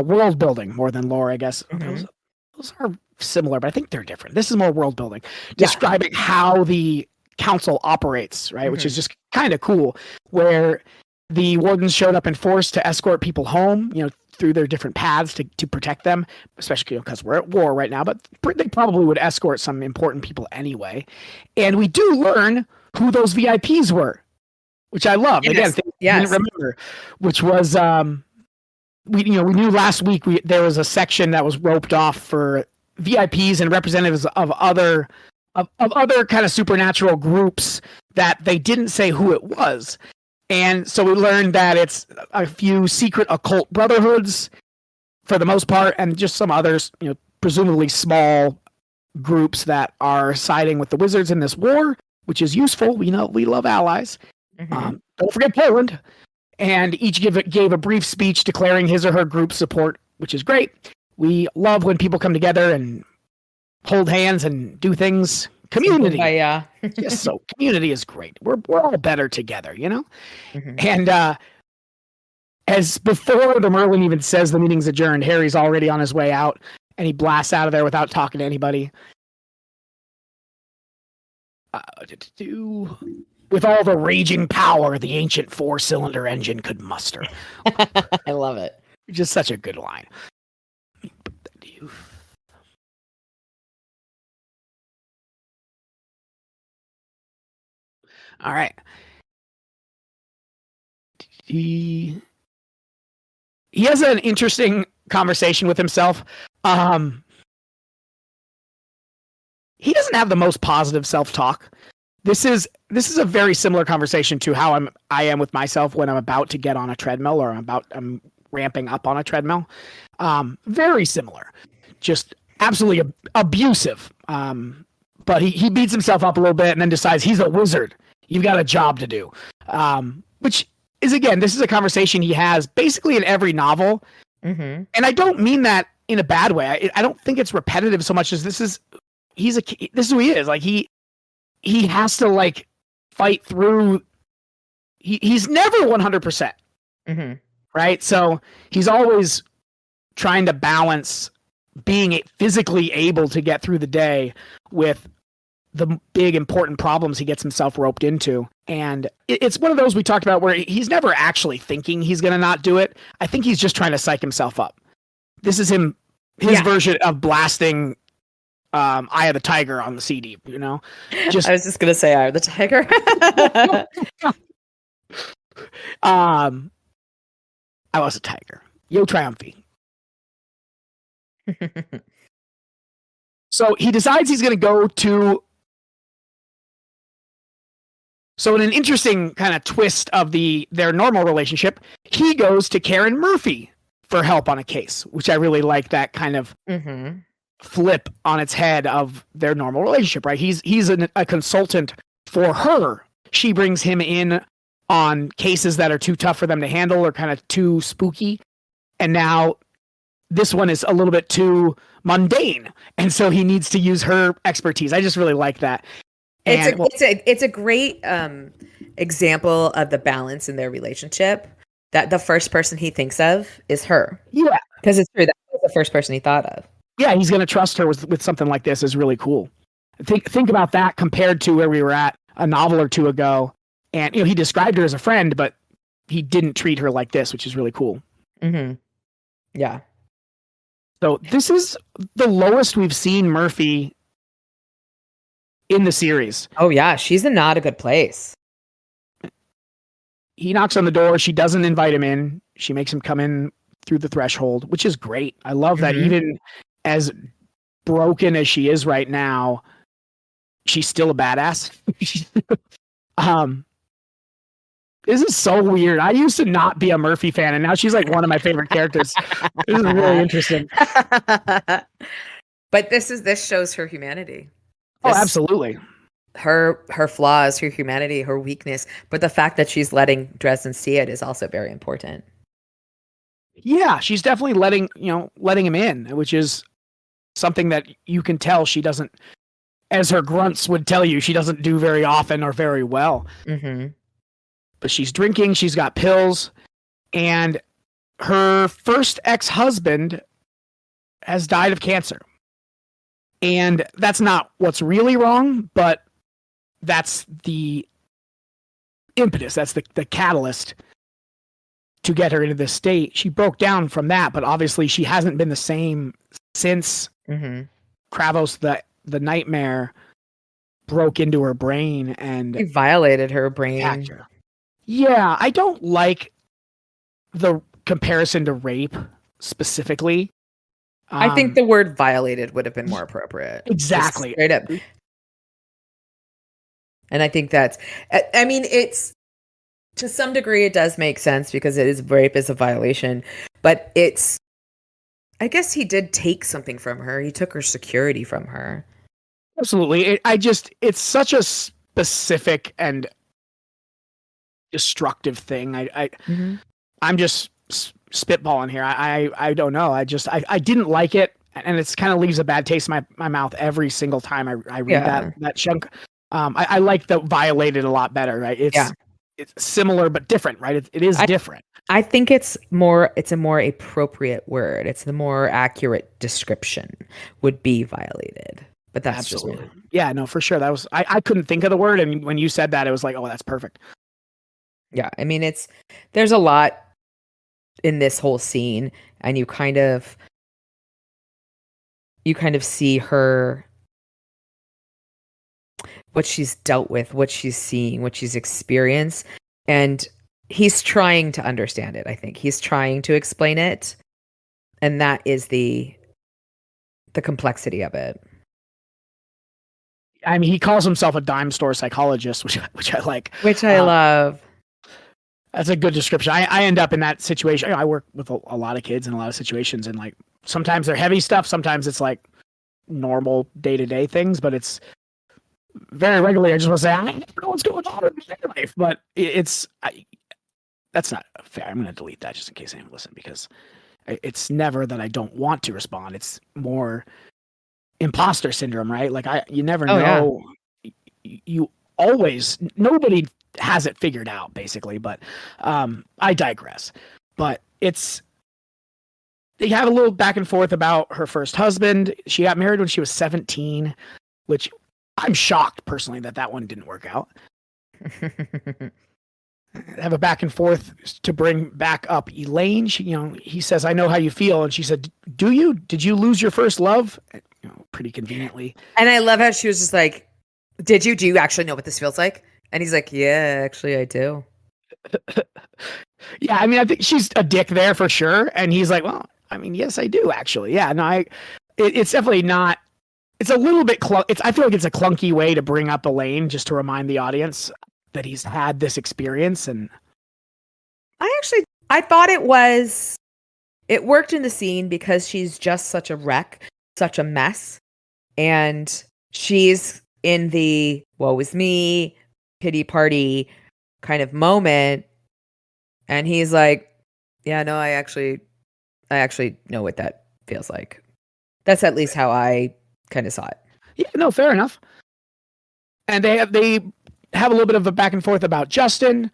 world building more than lore, I guess. Those are similar, but I think they're different. This is more world building, describing how the council operates, right? Which is just kind of cool, where the wardens showed up in force to escort people home, through their different paths to protect them, especially because we're at war right now, but they probably would escort some important people anyway. And we do learn who those VIPs were, which I love. Again, I didn't remember, which was we knew last week there was a section that was roped off for VIPs and representatives of other kind of supernatural groups that they didn't say who it was. And so we learned that it's a few secret occult brotherhoods for the most part, and just some others, presumably small groups that are siding with the wizards in this war, which is useful. We love allies. Don't forget Poland. And each gave a brief speech declaring his or her group support, which is great. We love when people come together and hold hands and do things. Community. Yes, so community is great. We're all better together, And as before the Merlin even says the meeting's adjourned, Harry's already on his way out, and he blasts out of there without talking to anybody. With all the raging power the ancient 4-cylinder engine could muster. I love it. Just such a good line. Let me put that to you. All right. He has an interesting conversation with himself. He doesn't have the most positive self-talk. This is a very similar conversation to how I am with myself when I'm about to get on a treadmill or I'm ramping up on a treadmill. Very similar. Just absolutely abusive. But he beats himself up a little bit and then decides he's a wizard. You've got a job to do. Which is, again, this is a conversation he has basically in every novel. And I don't mean that in a bad way. I don't think it's repetitive so much as this is who he is. Like he has to fight through. He's never 100%. Right. So he's always trying to balance being physically able to get through the day with the big important problems he gets himself roped into. And it's one of those we talked about where he's never actually thinking he's going to not do it. I think he's just trying to psych himself up. This is his version of blasting Eye of the Tiger on the CD, I was just going to say Eye of the Tiger. I was a tiger. Yo triumphi. So he decides he's going to go to. So in an interesting kind of twist of their normal relationship, he goes to Karen Murphy for help on a case, which I really like that kind of flip on its head of their normal relationship, right? He's a consultant for her. She brings him in on cases that are too tough for them to handle or kind of too spooky. And now this one is a little bit too mundane. And so he needs to use her expertise. I just really like that. It's a great example of the balance in their relationship, that the first person he thinks of is her. Yeah. Because it's true. That was the first person he thought of. Yeah, he's going to trust her with something like this is really cool. Think about that compared to where we were at a novel or two ago. And, he described her as a friend, but he didn't treat her like this, which is really cool. Yeah. So this is the lowest we've seen Murphy in the series. Oh yeah, she's in not a good place. He knocks on the door. She doesn't invite him in. She makes him come in through the threshold, which is great. I love that even as broken as she is right now, she's still a badass. This is so weird. I used to not be a Murphy fan, and now she's like one of my favorite characters. This is really interesting. But this shows her humanity. Oh, absolutely. Her flaws, her humanity, her weakness, but the fact that she's letting Dresden see it is also very important. Yeah, she's definitely letting him in, which is something that you can tell she doesn't, as her grunts would tell you, she doesn't do very often or very well. But she's drinking, she's got pills, And her first ex-husband has died of cancer. And that's not what's really wrong, but that's the impetus. That's the catalyst to get her into this state. She broke down from that, but obviously she hasn't been the same since Kravos, the nightmare, broke into her brain and he violated her brain. attacked her. Yeah, I don't like the comparison to rape specifically. I think the word violated would have been more appropriate. Exactly. Straight up. And I think that's, I mean, it's, to some degree it does make sense because it is, rape is a violation, but it's, I guess he did take something from her. He took her security from her. Absolutely. It's such a specific and destructive thing. I'm just spitballing here. I don't know. I didn't like it, and it's kind of leaves a bad taste in my mouth every single time I read that chunk. I like the violated a lot better, right? It's similar but different, right? It is different. I think it's a more appropriate word. It's the more accurate description would be violated. But that's absolutely just me. Yeah, no, for sure. That was I couldn't think of the word, and when you said that, it was like, oh, that's perfect. Yeah, I mean, there's a lot in this whole scene, and you kind of see her, what she's dealt with, what she's seeing, what she's experienced, and he's trying to understand it. I think he's trying to explain it, and that is the complexity of it. I mean, he calls himself a dime store psychologist, which I like. Which I love. That's a good description. I end up in that situation. I work with a lot of kids in a lot of situations, and like sometimes they're heavy stuff. Sometimes it's like normal day-to-day things, but it's very regularly. I just want to say, I never know what's going on in my life, but that's not fair. I'm going to delete that just in case anyone listens, because it's never that I don't want to respond. It's more imposter syndrome, right? Like you never know. Yeah. You always, nobody has it figured out, basically, but I digress. But they have a little back and forth about her first husband. She got married when she was 17, which I'm shocked personally that one didn't work out. Have a back and forth to bring back up Elaine. He says, I know how you feel. And she said, do you? Did you lose your first love? Pretty conveniently. And I love how she was just like, do you actually know what this feels like? And he's like, yeah, actually I do. Yeah, I mean, I think she's a dick there for sure. And he's like, well, I mean, yes, I do actually. Yeah, no, it's definitely not. It's a little bit I feel like it's a clunky way to bring up Elaine, just to remind the audience that he's had this experience. And I thought it worked in the scene because she's just such a wreck, such a mess, and she's in the woe is me, pity party kind of moment, and he's like, yeah, no, I actually know what that feels like. That's at least how I kind of saw it. Yeah, no, fair enough. And they have a little bit of a back and forth about Justin.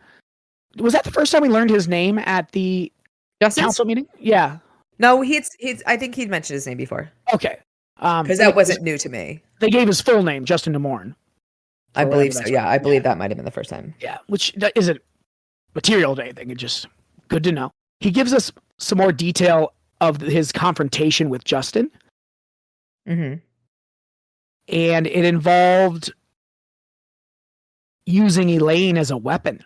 Was that the first time we learned his name at the council meeting? Yeah. No, I think he'd mentioned his name before. Okay. Because that wasn't new to me. They gave his full name, Justin DeMorn. I believe so. Yeah, I believe that might have been the first time. Yeah, which that isn't material to anything. It's just good to know. He gives us some more detail of his confrontation with Justin. Mm-hmm. And it involved using Elaine as a weapon.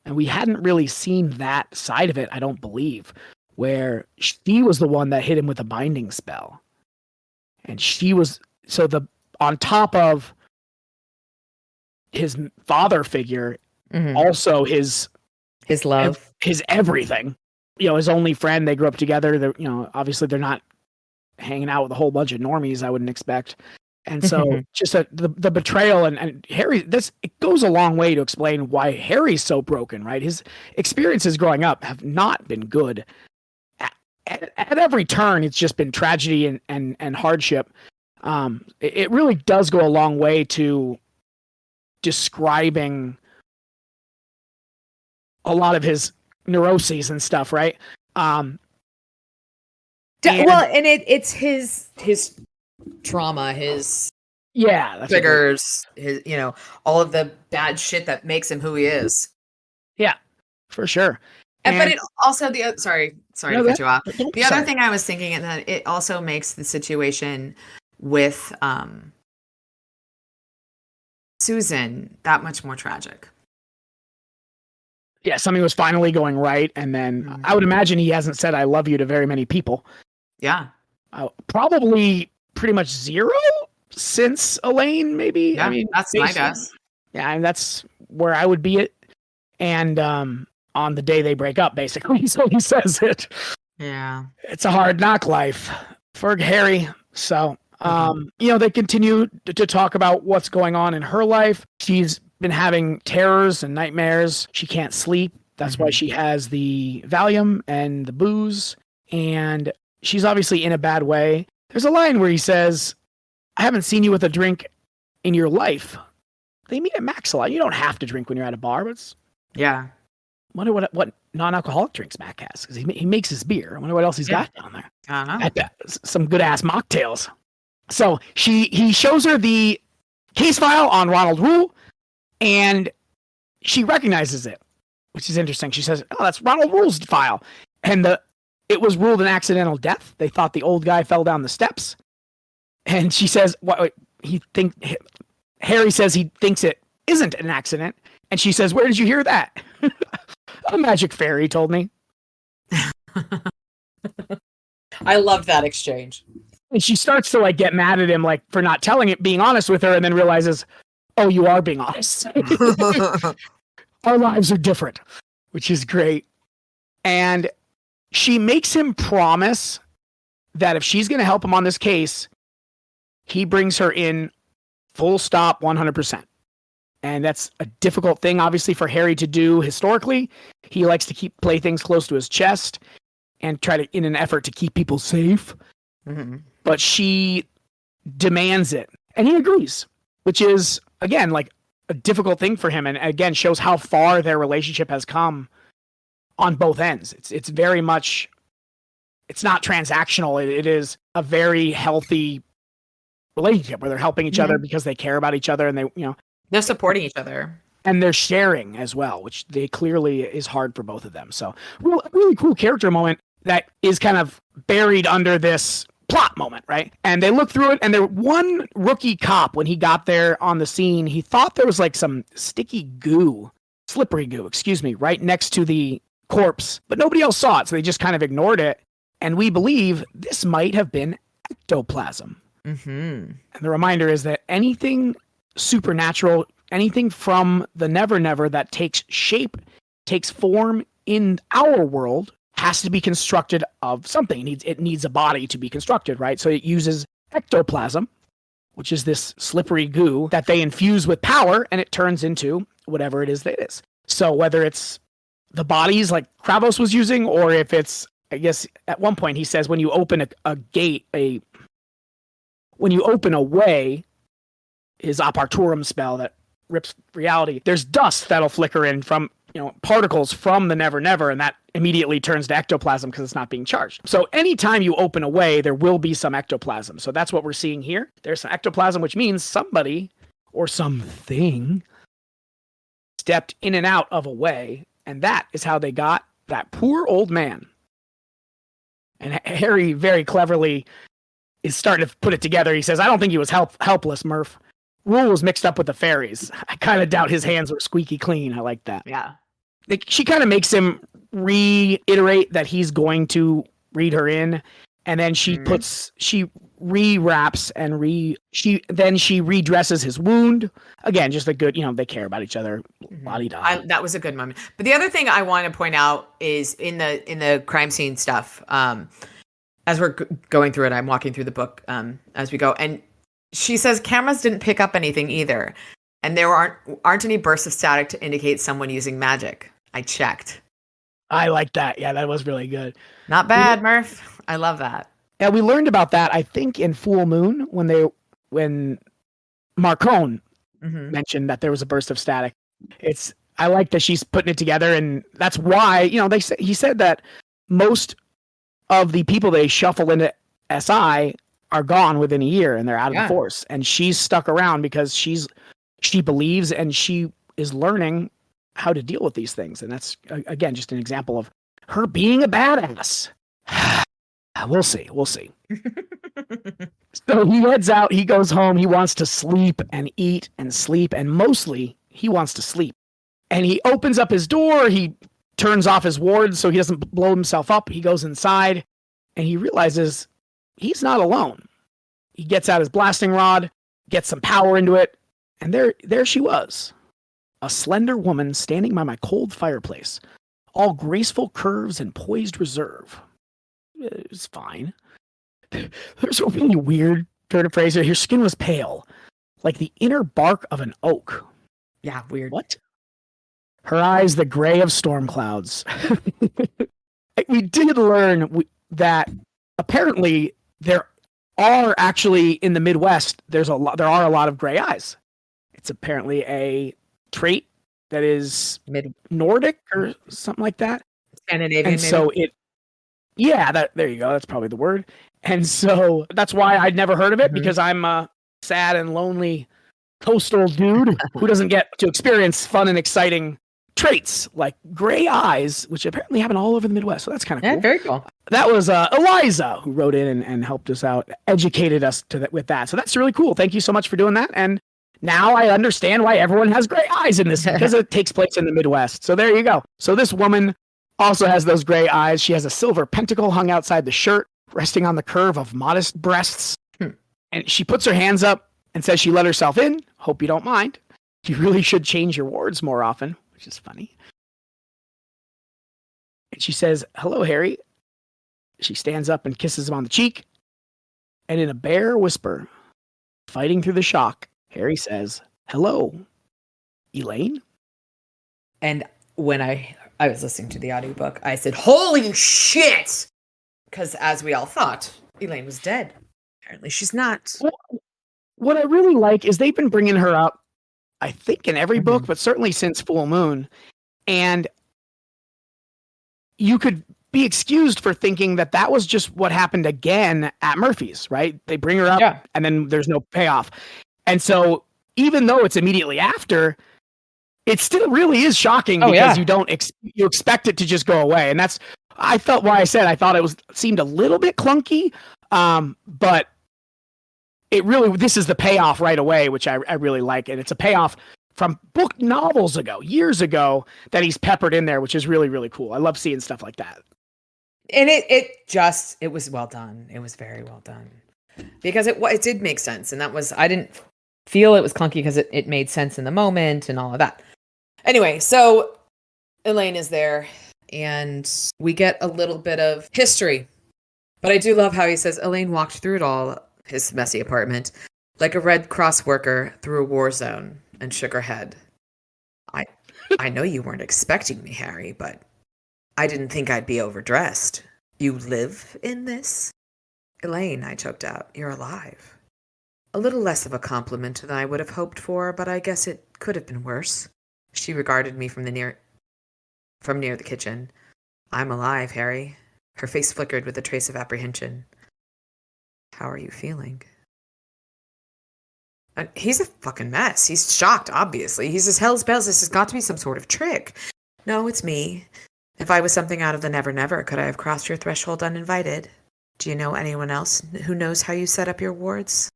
And we hadn't really seen that side of it, I don't believe, where she was the one that hit him with a binding spell. And she was, on top of his father figure, also his love, his everything, his only friend. They grew up together. Obviously they're not hanging out with a whole bunch of normies, I wouldn't expect. And so just the betrayal and Harry, it goes a long way to explain why Harry's so broken, right? His experiences growing up have not been good. At every turn, it's just been tragedy and hardship. It really does go a long way to describing a lot of his neuroses and stuff, right? And it's his trauma, his triggers, his all of the bad shit that makes him who he is. Yeah, for sure. But it also sorry to cut you off. The other thing I was thinking, and that it also makes the situation with Susan that much more tragic. Yeah, something was finally going right, and then I would imagine he hasn't said "I love you" to very many people. Yeah, probably pretty much zero since Elaine. Maybe. Yeah, I mean, that's my guess. Yeah, and that's where I would be at. And on the day they break up, basically, so he says it. Yeah, it's a hard knock life for Harry. So, they continue to talk about what's going on in her life. She's been having terrors and nightmares. She can't sleep. That's why she has the Valium and the booze. And she's obviously in a bad way. There's a line where he says, "I haven't seen you with a drink in your life." They meet at Mac's a lot. You don't have to drink when you're at a bar, but yeah. I wonder what non-alcoholic drinks Mac has, because he makes his beer. I wonder what else he's got down there. I don't know. Some good ass mocktails. So he shows her the case file on Ronald Rule, and she recognizes it, which is interesting. She says, "Oh, that's Ronald Rule's file," and it was ruled an accidental death. They thought the old guy fell down the steps, and she says, "What Harry says he thinks it isn't an accident," and she says, "Where did you hear that?" "A magic fairy told me." I love that exchange. And she starts to get mad at him for not being honest with her, and then realizes, "Oh, you are being honest." Our lives are different, which is great. And she makes him promise that if she's going to help him on this case, he brings her in full stop 100%. And that's a difficult thing, obviously, for Harry to do historically. He likes to play things close to his chest and try to, in an effort to keep people safe. Mm-hmm. But she demands it. And he agrees, which is, again, a difficult thing for him. And again, shows how far their relationship has come on both ends. It's very much, it's not transactional. It is a very healthy relationship where they're helping each other because they care about each other, and they're supporting each other. And they're sharing as well, which they clearly is hard for both of them. So really cool character moment that is kind of buried under this plot moment, right? And they look through it, and one rookie cop, when he got there on the scene, he thought there was some slippery goo, right next to the corpse, but nobody else saw it, so they just kind of ignored it. And we believe this might have been ectoplasm. Mm-hmm. And the reminder is that anything supernatural, anything from the Never Never that takes form in our world, has to be constructed of something. It needs a body to be constructed, right? So it uses ectoplasm, which is this slippery goo that they infuse with power, and it turns into whatever it is that it is. So whether it's the bodies like Kravos was using, or if it's, I guess at one point he says, when you open a gate, when you open a way, his Aparturum spell that rips reality, there's dust that'll flicker in from, particles from the Never Never, and that immediately turns to ectoplasm because it's not being charged. So anytime you open a way, there will be some ectoplasm. So that's what we're seeing here. There's some ectoplasm, which means somebody or something stepped in and out of a way, and that is how they got that poor old man. And Harry very cleverly is starting to put it together. He says, "I don't think he was helpless, Murph. Rule was mixed up with the fairies. I kind of doubt his hands were squeaky clean." I like that. Yeah. She kind of makes him reiterate that he's going to read her in, and then she rewraps and she redresses his wound. Again, just a good, they care about each other. La-di-da. That was a good moment. But the other thing I want to point out is in the crime scene stuff, as we're going through it, I'm walking through the book as we go, and she says cameras didn't pick up anything either, and there aren't any bursts of static to indicate someone using magic. I checked. I like that. Yeah, that was really good. Not bad, Murph. I love that. Yeah, we learned about that, I think, in Full Moon when Marcone mentioned that there was a burst of static. It's I like that she's putting it together, and that's why, he said that most of the people they shuffle into SI are gone within a year and they're out of the force. And she's stuck around because she believes and she is learning how to deal with these things. And that's, again, just an example of her being a badass. We'll see. So he heads out, he goes home, he wants to sleep and eat and sleep, and mostly he wants to sleep. And he opens up his door, he turns off his wards so he doesn't blow himself up. He goes inside and he realizes he's not alone. He gets out his blasting rod, gets some power into it, and there she was. A slender woman standing by my cold fireplace, all graceful curves and poised reserve. It was fine. There's a really weird turn of phrase here. Her skin was pale, like the inner bark of an oak. Yeah, weird. What? Her eyes, the gray of storm clouds. We did learn that apparently there are actually in the Midwest, there are a lot of gray eyes. It's apparently a trait that is Nordic or something like that. Scandinavian, and so maybe? there you go. That's probably the word. And so that's why I'd never heard of it, because I'm a sad and lonely coastal dude who doesn't get to experience fun and exciting traits like gray eyes, which apparently happen all over the Midwest. So that's kind of cool. Yeah, very cool. That was Eliza who wrote in and helped us out, educated us with that. So that's really cool. Thank you so much for doing that. And now I understand why everyone has gray eyes in this, because it takes place in the Midwest. So there you go. So this woman also has those gray eyes. She has a silver pentacle hung outside the shirt, resting on the curve of modest breasts. And she puts her hands up and says she let herself in. Hope you don't mind. You really should change your wards more often, which is funny. And she says, hello, Harry. She stands up and kisses him on the cheek. And in a bare whisper, fighting through the shock, Harry says, hello, Elaine. And when I was listening to the audiobook, I said, holy shit! Because as we all thought, Elaine was dead. Apparently she's not. What I really like is they've been bringing her up, I think, in every book, but certainly since Full Moon. And you could be excused for thinking that was just what happened again at Murphy's, right? They bring her up and then there's no payoff. And so even though it's immediately after, it still really is shocking because you don't you expect it to just go away. And that's, I thought it seemed a little bit clunky, but it really, this is the payoff right away, which I really like. And it's a payoff from book novels ago, years ago, that he's peppered in there, which is really, really cool. I love seeing stuff like that. And it was well done. It was very well done, because it did make sense. And I didn't feel it was clunky because it made sense in the moment and all of that. Anyway, so Elaine is there and we get a little bit of history, but I do love how he says Elaine walked through it all, his messy apartment, like a Red Cross worker through a war zone, and shook her head. I know you weren't expecting me, Harry, but I didn't think I'd be overdressed. You live in this? Elaine, I choked out, you're alive. A little less of a compliment than I would have hoped for, but I guess it could have been worse. She regarded me from near the kitchen. I'm alive, Harry. Her face flickered with a trace of apprehension. How are you feeling? He's a fucking mess. He's shocked, obviously. He's as hell's bells. This has got to be some sort of trick. No, it's me. If I was something out of the Never Never, could I have crossed your threshold uninvited? Do you know anyone else who knows how you set up your wards?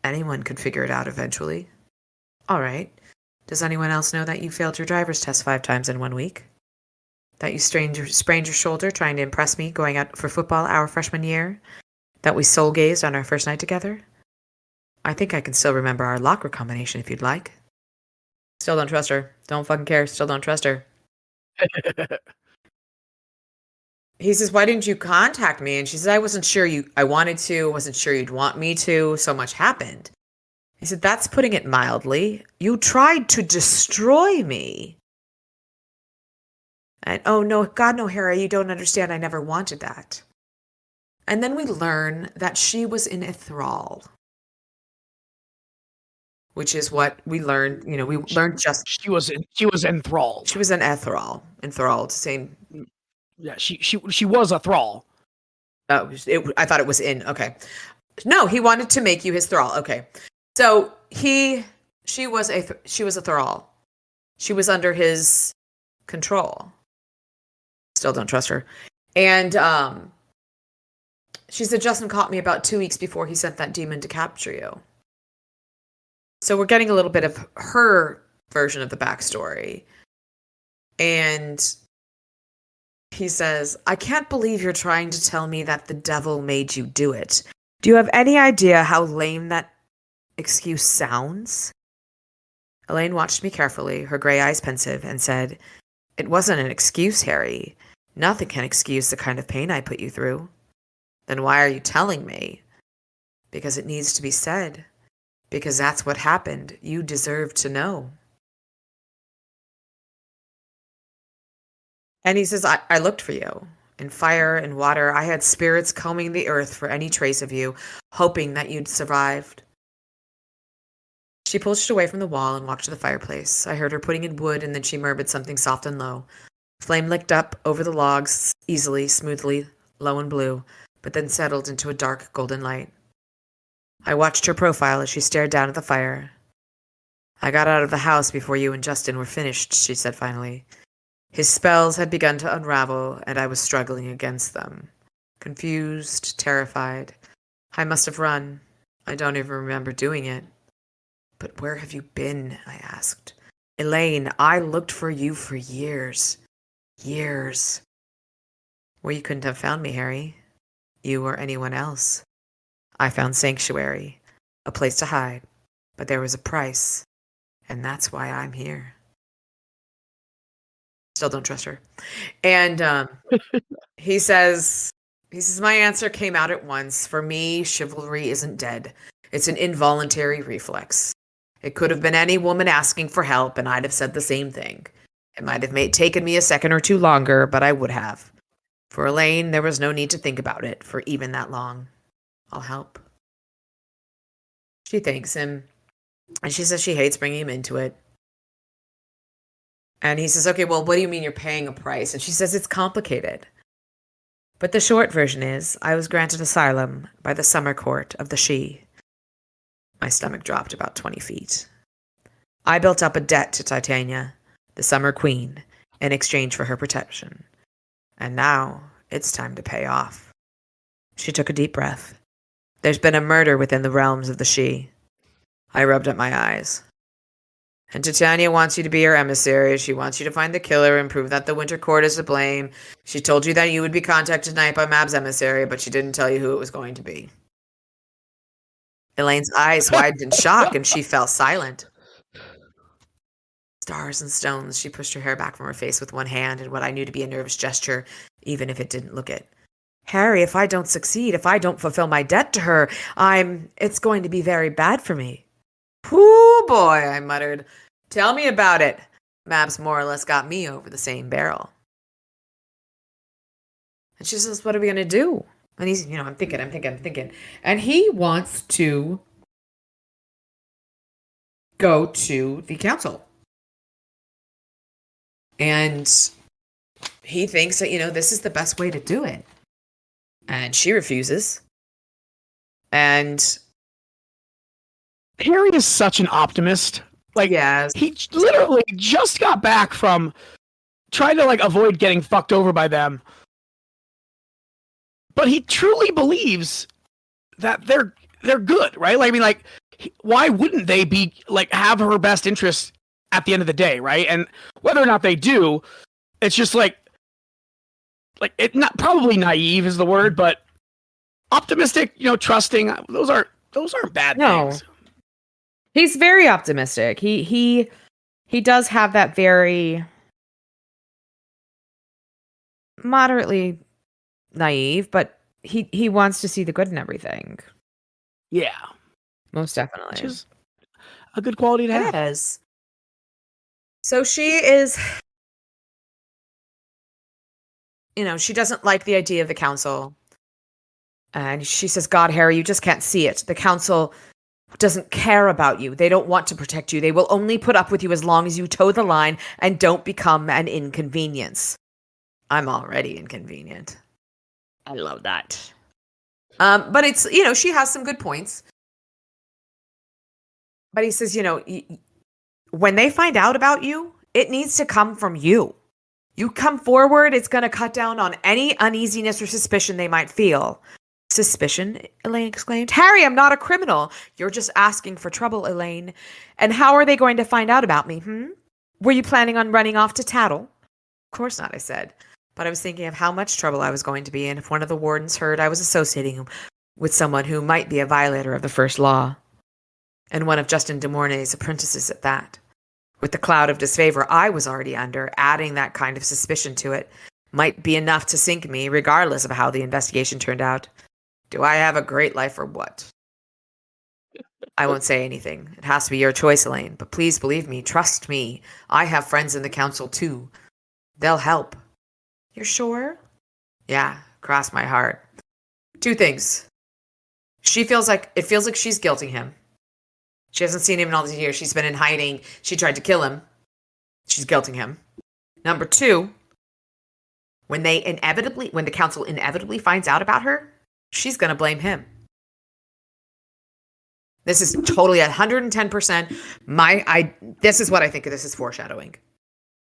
Anyone could figure it out eventually. All right. Does anyone else know that you failed your driver's test 5 times in 1 week? That you sprained your shoulder trying to impress me going out for football our freshman year? That we soul gazed on our first night together? I think I can still remember our locker combination if you'd like. Still don't trust her. Don't fucking care. Still don't trust her. He says, why didn't you contact me? And she says, I wasn't sure I wanted to, wasn't sure you'd want me to. So much happened. He said, that's putting it mildly. You tried to destroy me. And oh no, God no, Harry, you don't understand. I never wanted that. And then we learn that she was in a thrall. which is what we learned. We learned just she was enthralled. she was an enthralled. Same. Yeah, she was a thrall. I thought it was in. Okay. No, he wanted to make you his thrall. Okay. So she was a thrall. She was under his control. Still don't trust her. And she said Justin caught me about 2 weeks before he sent that demon to capture you. So we're getting a little bit of her version of the backstory. And he says, I can't believe you're trying to tell me that the devil made you do it. Do you have any idea how lame that excuse sounds? Elaine watched me carefully, her gray eyes pensive, and said, It wasn't an excuse, Harry. Nothing can excuse the kind of pain I put you through. Then why are you telling me? Because it needs to be said. Because that's what happened. You deserve to know. And he says, I looked for you. In fire and water, I had spirits combing the earth for any trace of you, hoping that you'd survived. She pushed away from the wall and walked to the fireplace. I heard her putting in wood, and then she murmured something soft and low. Flame licked up over the logs, easily, smoothly, low and blue, but then settled into a dark golden light. I watched her profile as she stared down at the fire. I got out of the house before you and Justin were finished, she said finally. His spells had begun to unravel, and I was struggling against them. Confused, terrified. I must have run. I don't even remember doing it. But where have you been? I asked. Elaine, I looked for you for years. Years. Well, you couldn't have found me, Harry. You or anyone else. I found sanctuary, a place to hide, but there was a price, and that's why I'm here. Still don't trust her. And he says, my answer came out at once. For me, chivalry isn't dead. It's an involuntary reflex. It could have been any woman asking for help, and I'd have said the same thing. It might have taken me a second or two longer, but I would have. For Elaine, there was no need to think about it for even that long. I'll help. She thanks him, and she says she hates bringing him into it. And he says, okay, well, what do you mean you're paying a price? And she says, it's complicated. But the short version is, I was granted asylum by the summer court of the She. My stomach dropped about 20 feet. I built up a debt to Titania, the summer queen, in exchange for her protection. And now it's time to pay off. She took a deep breath. There's been a murder within the realms of the She. I rubbed up my eyes. And Titania wants you to be her emissary. She wants you to find the killer and prove that the Winter Court is to blame. She told you that you would be contacted tonight by Mab's emissary, but she didn't tell you who it was going to be. Elaine's eyes widened in shock, and she fell silent. Stars and stones, she pushed her hair back from her face with one hand in what I knew to be a nervous gesture, even if it didn't look it. Harry, if I don't succeed, if I don't fulfill my debt to her, it's going to be very bad for me. Pooh, boy, I muttered. Tell me about it. Mab's more or less got me over the same barrel. And she says, what are we going to do? And he's, I'm thinking. And he wants to go to the council. And he thinks that, this is the best way to do it. And she refuses. And Harry is such an optimist. Yes. He literally just got back from trying to avoid getting fucked over by them. But he truly believes that they're good, right? Why wouldn't they be have her best interest at the end of the day, right? And whether or not they do, it's just it not probably naive is the word, but optimistic, trusting. Those aren't bad things. He's very optimistic. He does have that very moderately naive, but he wants to see the good in everything. Yeah. Most definitely. Which is a good quality to have. It is. So she is, she doesn't like the idea of the council. And she says, God, Harry, you just can't see it. The council doesn't care about you. They don't want to protect you. They will only put up with you as long as you toe the line and don't become an inconvenience. I'm already inconvenient. I love that. But it's, she has some good points. But he says, when they find out about you, it needs to come from you. You come forward, it's going to cut down on any uneasiness or suspicion they might feel. Suspicion? Elaine exclaimed. Harry, I'm not a criminal. You're just asking for trouble, Elaine. And how are they going to find out about me, Were you planning on running off to tattle? Of course not, I said. But I was thinking of how much trouble I was going to be in if one of the wardens heard I was associating with someone who might be a violator of the first law. And one of Justin de Mornay's apprentices at that. With the cloud of disfavor I was already under, adding that kind of suspicion to it might be enough to sink me, regardless of how the investigation turned out. Do I have a great life or what? I won't say anything. It has to be your choice, Elaine. But please believe me, trust me. I have friends in the council too. They'll help. You're sure? Yeah, cross my heart. 2 things. It feels like she's guilting him. She hasn't seen him in all these years. She's been in hiding. She tried to kill him. She's guilting him. Number 2, when the council inevitably finds out about her, she's going to blame him. This is totally 110%. This is what I think of this as foreshadowing.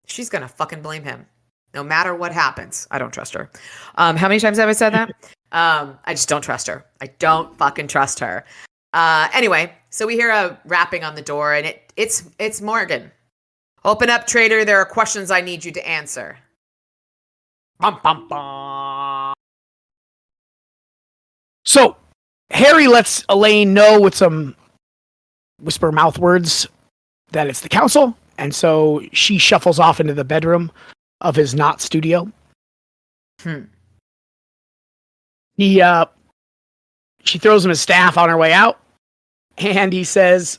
She's going to fucking blame him. No matter what happens. I don't trust her. How many times have I said that? I just don't trust her. I don't fucking trust her. Anyway, so we hear a rapping on the door, and it's Morgan. Open up, traitor. There are questions I need you to answer. Bum, bum, bum. So Harry lets Elaine know with some whisper mouth words that it's the council, and so she shuffles off into the bedroom of his not studio. She throws him his staff on her way out, and he says,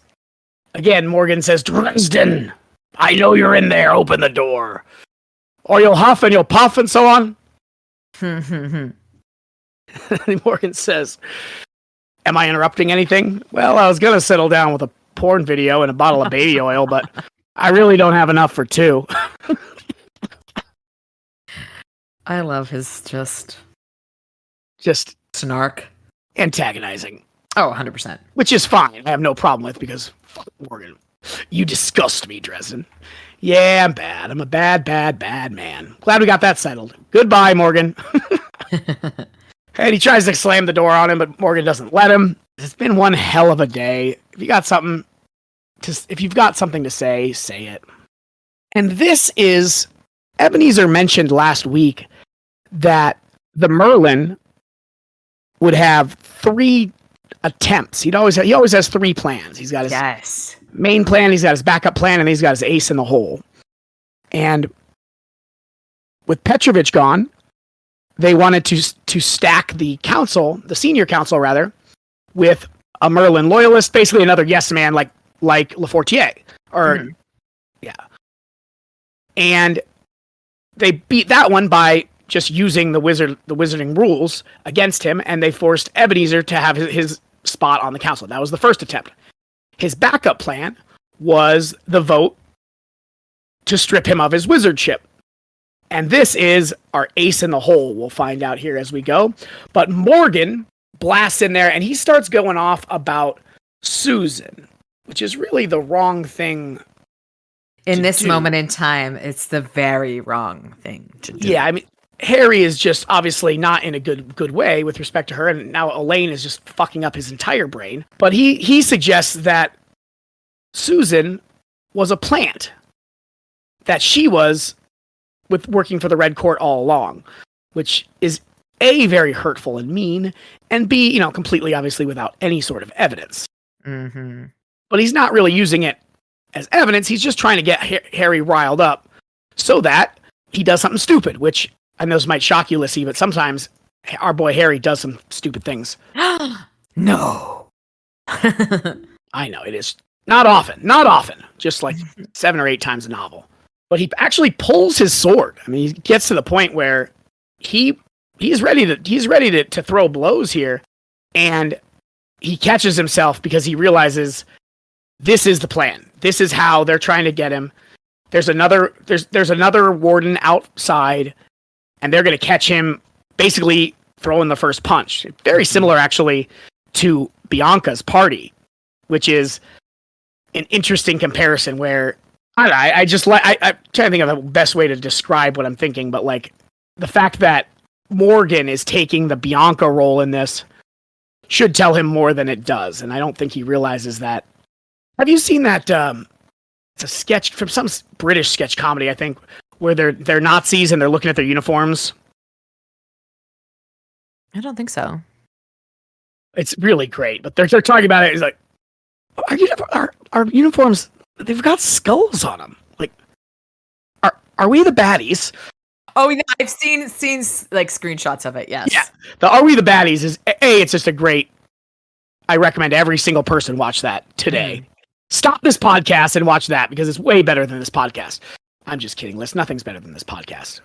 again, Morgan says, Dresden, I know you're in there, open the door. Or you'll huff and you'll puff and so on. And Morgan says, am I interrupting anything? Well, I was going to settle down with a porn video and a bottle of baby oil, but I really don't have enough for 2. I love his just snark. Antagonizing. Oh, 100%. Which is fine. I have no problem with, because fuck Morgan. You disgust me, Dresden. Yeah, I'm bad. I'm a bad man. Glad we got that settled. Goodbye, Morgan. And he tries to slam the door on him, but Morgan doesn't let him. It's been one hell of a day. If you've got something to say, say it. And this is, Ebenezer mentioned last week that the Merlin would have 3 attempts. He always has 3 plans. He's got his main plan, he's got his backup plan, and he's got his ace in the hole. And with Petrovich gone, they wanted to stack the council, the senior council rather, with a Merlin loyalist, basically another yes man like Lafortier. And they beat that one by just using the wizarding rules against him, and they forced Ebenezer to have his spot on the council. That was the first attempt. His backup plan was the vote to strip him of his wizardship. And this is our ace in the hole. We'll find out here as we go. But Morgan blasts in there, and he starts going off about Susan, which is really the wrong thing in this moment in time. It's the very wrong thing to do. Yeah, I mean, Harry is just obviously not in a good way with respect to her, and now Elaine is just fucking up his entire brain. But he suggests that Susan was a plant, that she was working for the Red Court all along, which is A, very hurtful and mean, and B, completely obviously without any sort of evidence. Mm-hmm. But he's not really using it as evidence. He's just trying to get Harry riled up so that he does something stupid, which I know this might shock you, Lissy, but sometimes our boy Harry does some stupid things. No. I know, it is. Not often. Just like 7 or 8 times a novel. But he actually pulls his sword. I mean, he gets to the point where he's ready to throw blows here. And he catches himself because he realizes this is the plan. This is how they're trying to get him. There's another warden outside, and they're going to catch him basically throwing the first punch. Very similar, actually, to Bianca's party, which is an interesting comparison where I'm trying to think of the best way to describe what I'm thinking, but like the fact that Morgan is taking the Bianca role in this should tell him more than it does, and I don't think he realizes that. Have you seen that? It's a sketch from some British sketch comedy, I think, where they're Nazis and they're looking at their uniforms. I don't think so. It's really great, but they're talking about it. It's like our uniforms. They've got skulls on them. Like, are we the baddies? Oh, yeah, I've seen like screenshots of it. Yes. Yeah. The Are We the Baddies is it's just a great. I recommend every single person watch that today. Stop this podcast and watch that because it's way better than this podcast. I'm just kidding. Nothing's better than this podcast.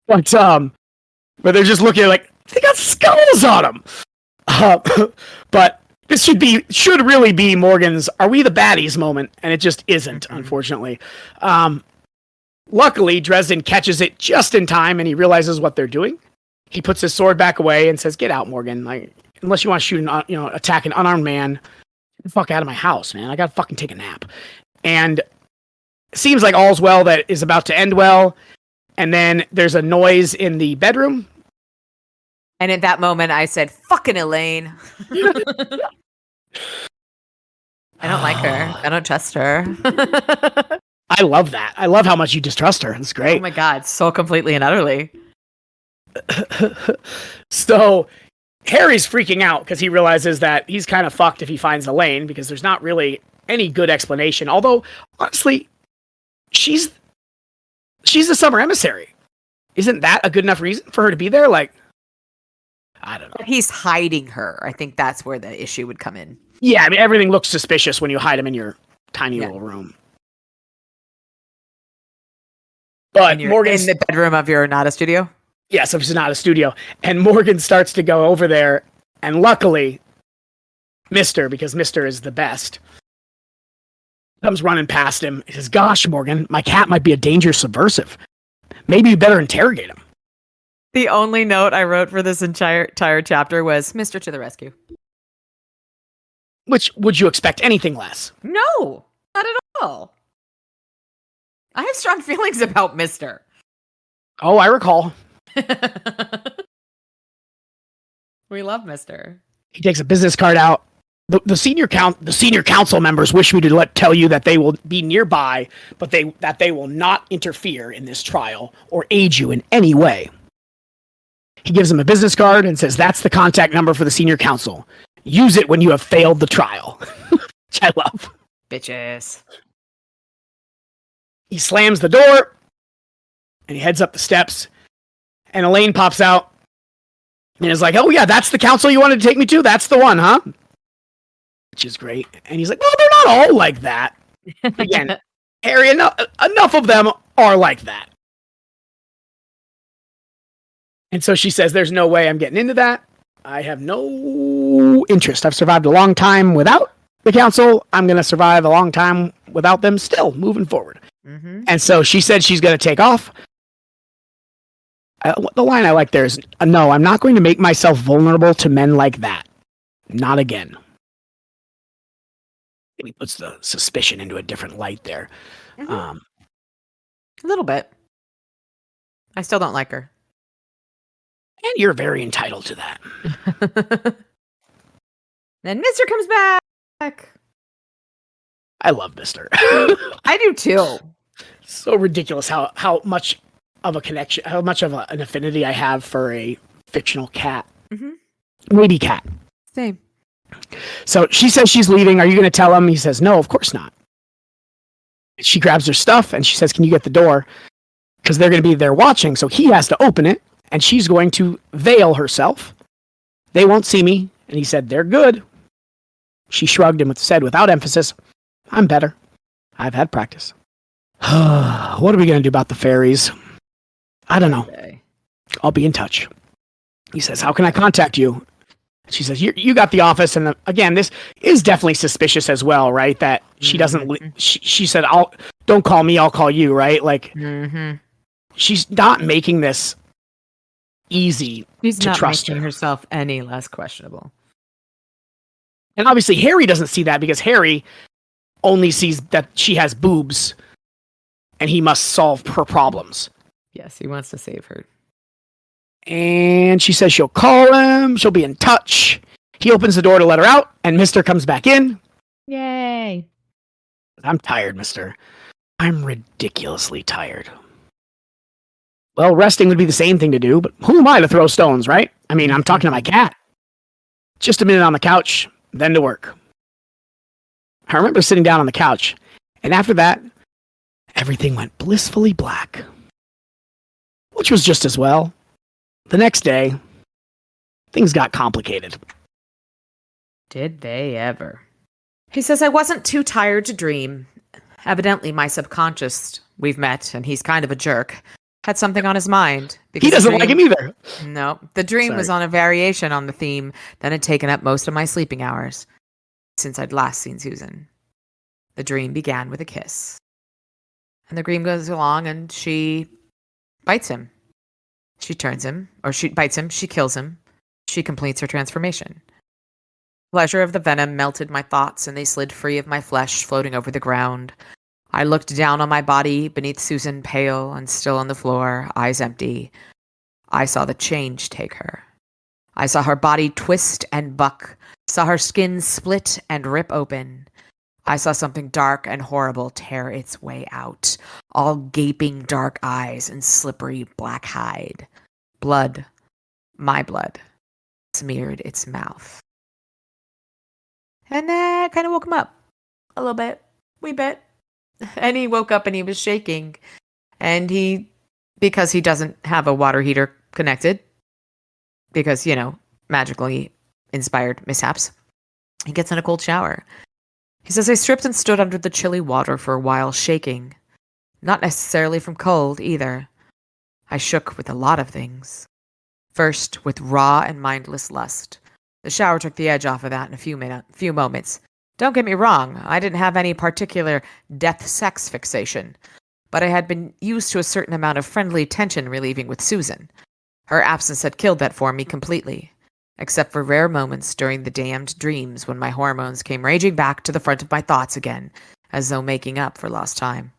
But they're just looking like they got skulls on them. But this should really be Morgan's "Are we the baddies" moment, and it just isn't, unfortunately. Luckily, Dresden catches it just in time, and he realizes what they're doing. He puts his sword back away and says, "Get out, Morgan! Like, unless you want to shoot attack an unarmed man, get the fuck out of my house, man! I gotta fucking take a nap." And it seems like all's well that is about to end well. And then there's a noise in the bedroom. And at that moment, I said, "Fucking Elaine." I don't like her. I don't trust her. I love that. I love how much you distrust her. It's great. Oh my God, so completely and utterly. So Harry's freaking out because he realizes that he's kind of fucked if he finds Elaine because there's not really any good explanation. Although, honestly, she's a summer emissary. Isn't that a good enough reason for her to be there? Like, I don't know. He's hiding her. I think that's where the issue would come in. Yeah, I mean, everything looks suspicious when you hide him in your tiny little room. But Morgan's in the bedroom of your Nada studio? Yes, if it's not a studio. And Morgan starts to go over there, and luckily, because Mr. is the best, comes running past him. He says, "Gosh, Morgan, my cat might be a dangerous subversive. Maybe you better interrogate him." The only note I wrote for this entire chapter was, "Mr. to the rescue." Which, would you expect anything less? No, not at all. I have strong feelings about Mr. Oh, I recall. We love Mr. He takes a business card out. The senior council members wish me to tell you that they will be nearby, but that they will not interfere in this trial or aid you in any way. He gives him a business card and says, "That's the contact number for the senior council. Use it when you have failed the trial." Which I love. Bitches. He slams the door and he heads up the steps. And Elaine pops out and is like, "Oh yeah, that's the council you wanted to take me to? That's the one, huh?" Which is great. And he's like, "Well, they're not all like that." Again, Harry, enough of them are like that. And so she says, "There's no way I'm getting into that. I have no interest. I've survived a long time without the council. I'm going to survive a long time without them still moving forward." Mm-hmm. And so she said she's going to take off. The line I like there is, "No, I'm not going to make myself vulnerable to men like that. Not again." He puts the suspicion into a different light there. Mm-hmm. A little bit. I still don't like her. And you're very entitled to that. Then Mr. comes back. I love Mr. I do too. So ridiculous how much of a connection, how much of an affinity I have for a fictional cat. Mm-hmm. Maybe cat. Same. So she says she's leaving. Are you going to tell him? He says, "No, of course not." She grabs her stuff and she says, "Can you get the door?" Because they're going to be there watching. So he has to open it and she's going to veil herself. "They won't see me." And he said, "They're good." She shrugged and said without emphasis, "I'm better. I've had practice." What are we going to do about the fairies? I don't know. I'll be in touch. He says, "How can I contact you?" She says, you got the office. And again, this is definitely suspicious as well, right? That she doesn't, she said, don't call me, I'll call you, right? Like, she's not making this easy to trust her. She's not making herself any less questionable. And obviously Harry doesn't see that because Harry only sees that she has boobs and he must solve her problems. Yes, he wants to save her. And she says she'll call him. She'll be in touch. He opens the door to let her out, and Mr. comes back in. Yay. I'm tired, Mr. I'm ridiculously tired. Well, resting would be the same thing to do, but who am I to throw stones, right? I mean, I'm talking to my cat. Just a minute on the couch, then to work. I remember sitting down on the couch, and after that, everything went blissfully black. Which was just as well. The next day, things got complicated. Did they ever? He says, I wasn't too tired to dream. Evidently, my subconscious, we've met, and he's kind of a jerk, had something on his mind. He doesn't like him either. No, the dream was on a variation on the theme that had taken up most of my sleeping hours since I'd last seen Susan. The dream began with a kiss. And the dream goes along, and she bites him. She turns him, or she bites him, she kills him. She completes her transformation. Pleasure of the venom melted my thoughts, and they slid free of my flesh, floating over the ground. I looked down on my body, beneath Susan, pale and still on the floor, eyes empty. I saw the change take her. I saw her body twist and buck, saw her skin split and rip open. I saw something dark and horrible tear its way out, all gaping dark eyes and slippery black hide. Blood, my blood, smeared its mouth. And that kind of woke him up a little bit, wee bit. And he woke up and he was shaking. And because he doesn't have a water heater connected, because, magically inspired mishaps, he gets in a cold shower. He says, I stripped and stood under the chilly water for a while, shaking. Not necessarily from cold, either. I shook with a lot of things. First, with raw and mindless lust. The shower took the edge off of that in a few moments. Don't get me wrong, I didn't have any particular death-sex fixation, but I had been used to a certain amount of friendly tension relieving with Susan. Her absence had killed that for me completely, except for rare moments during the damned dreams when my hormones came raging back to the front of my thoughts again, as though making up for lost time.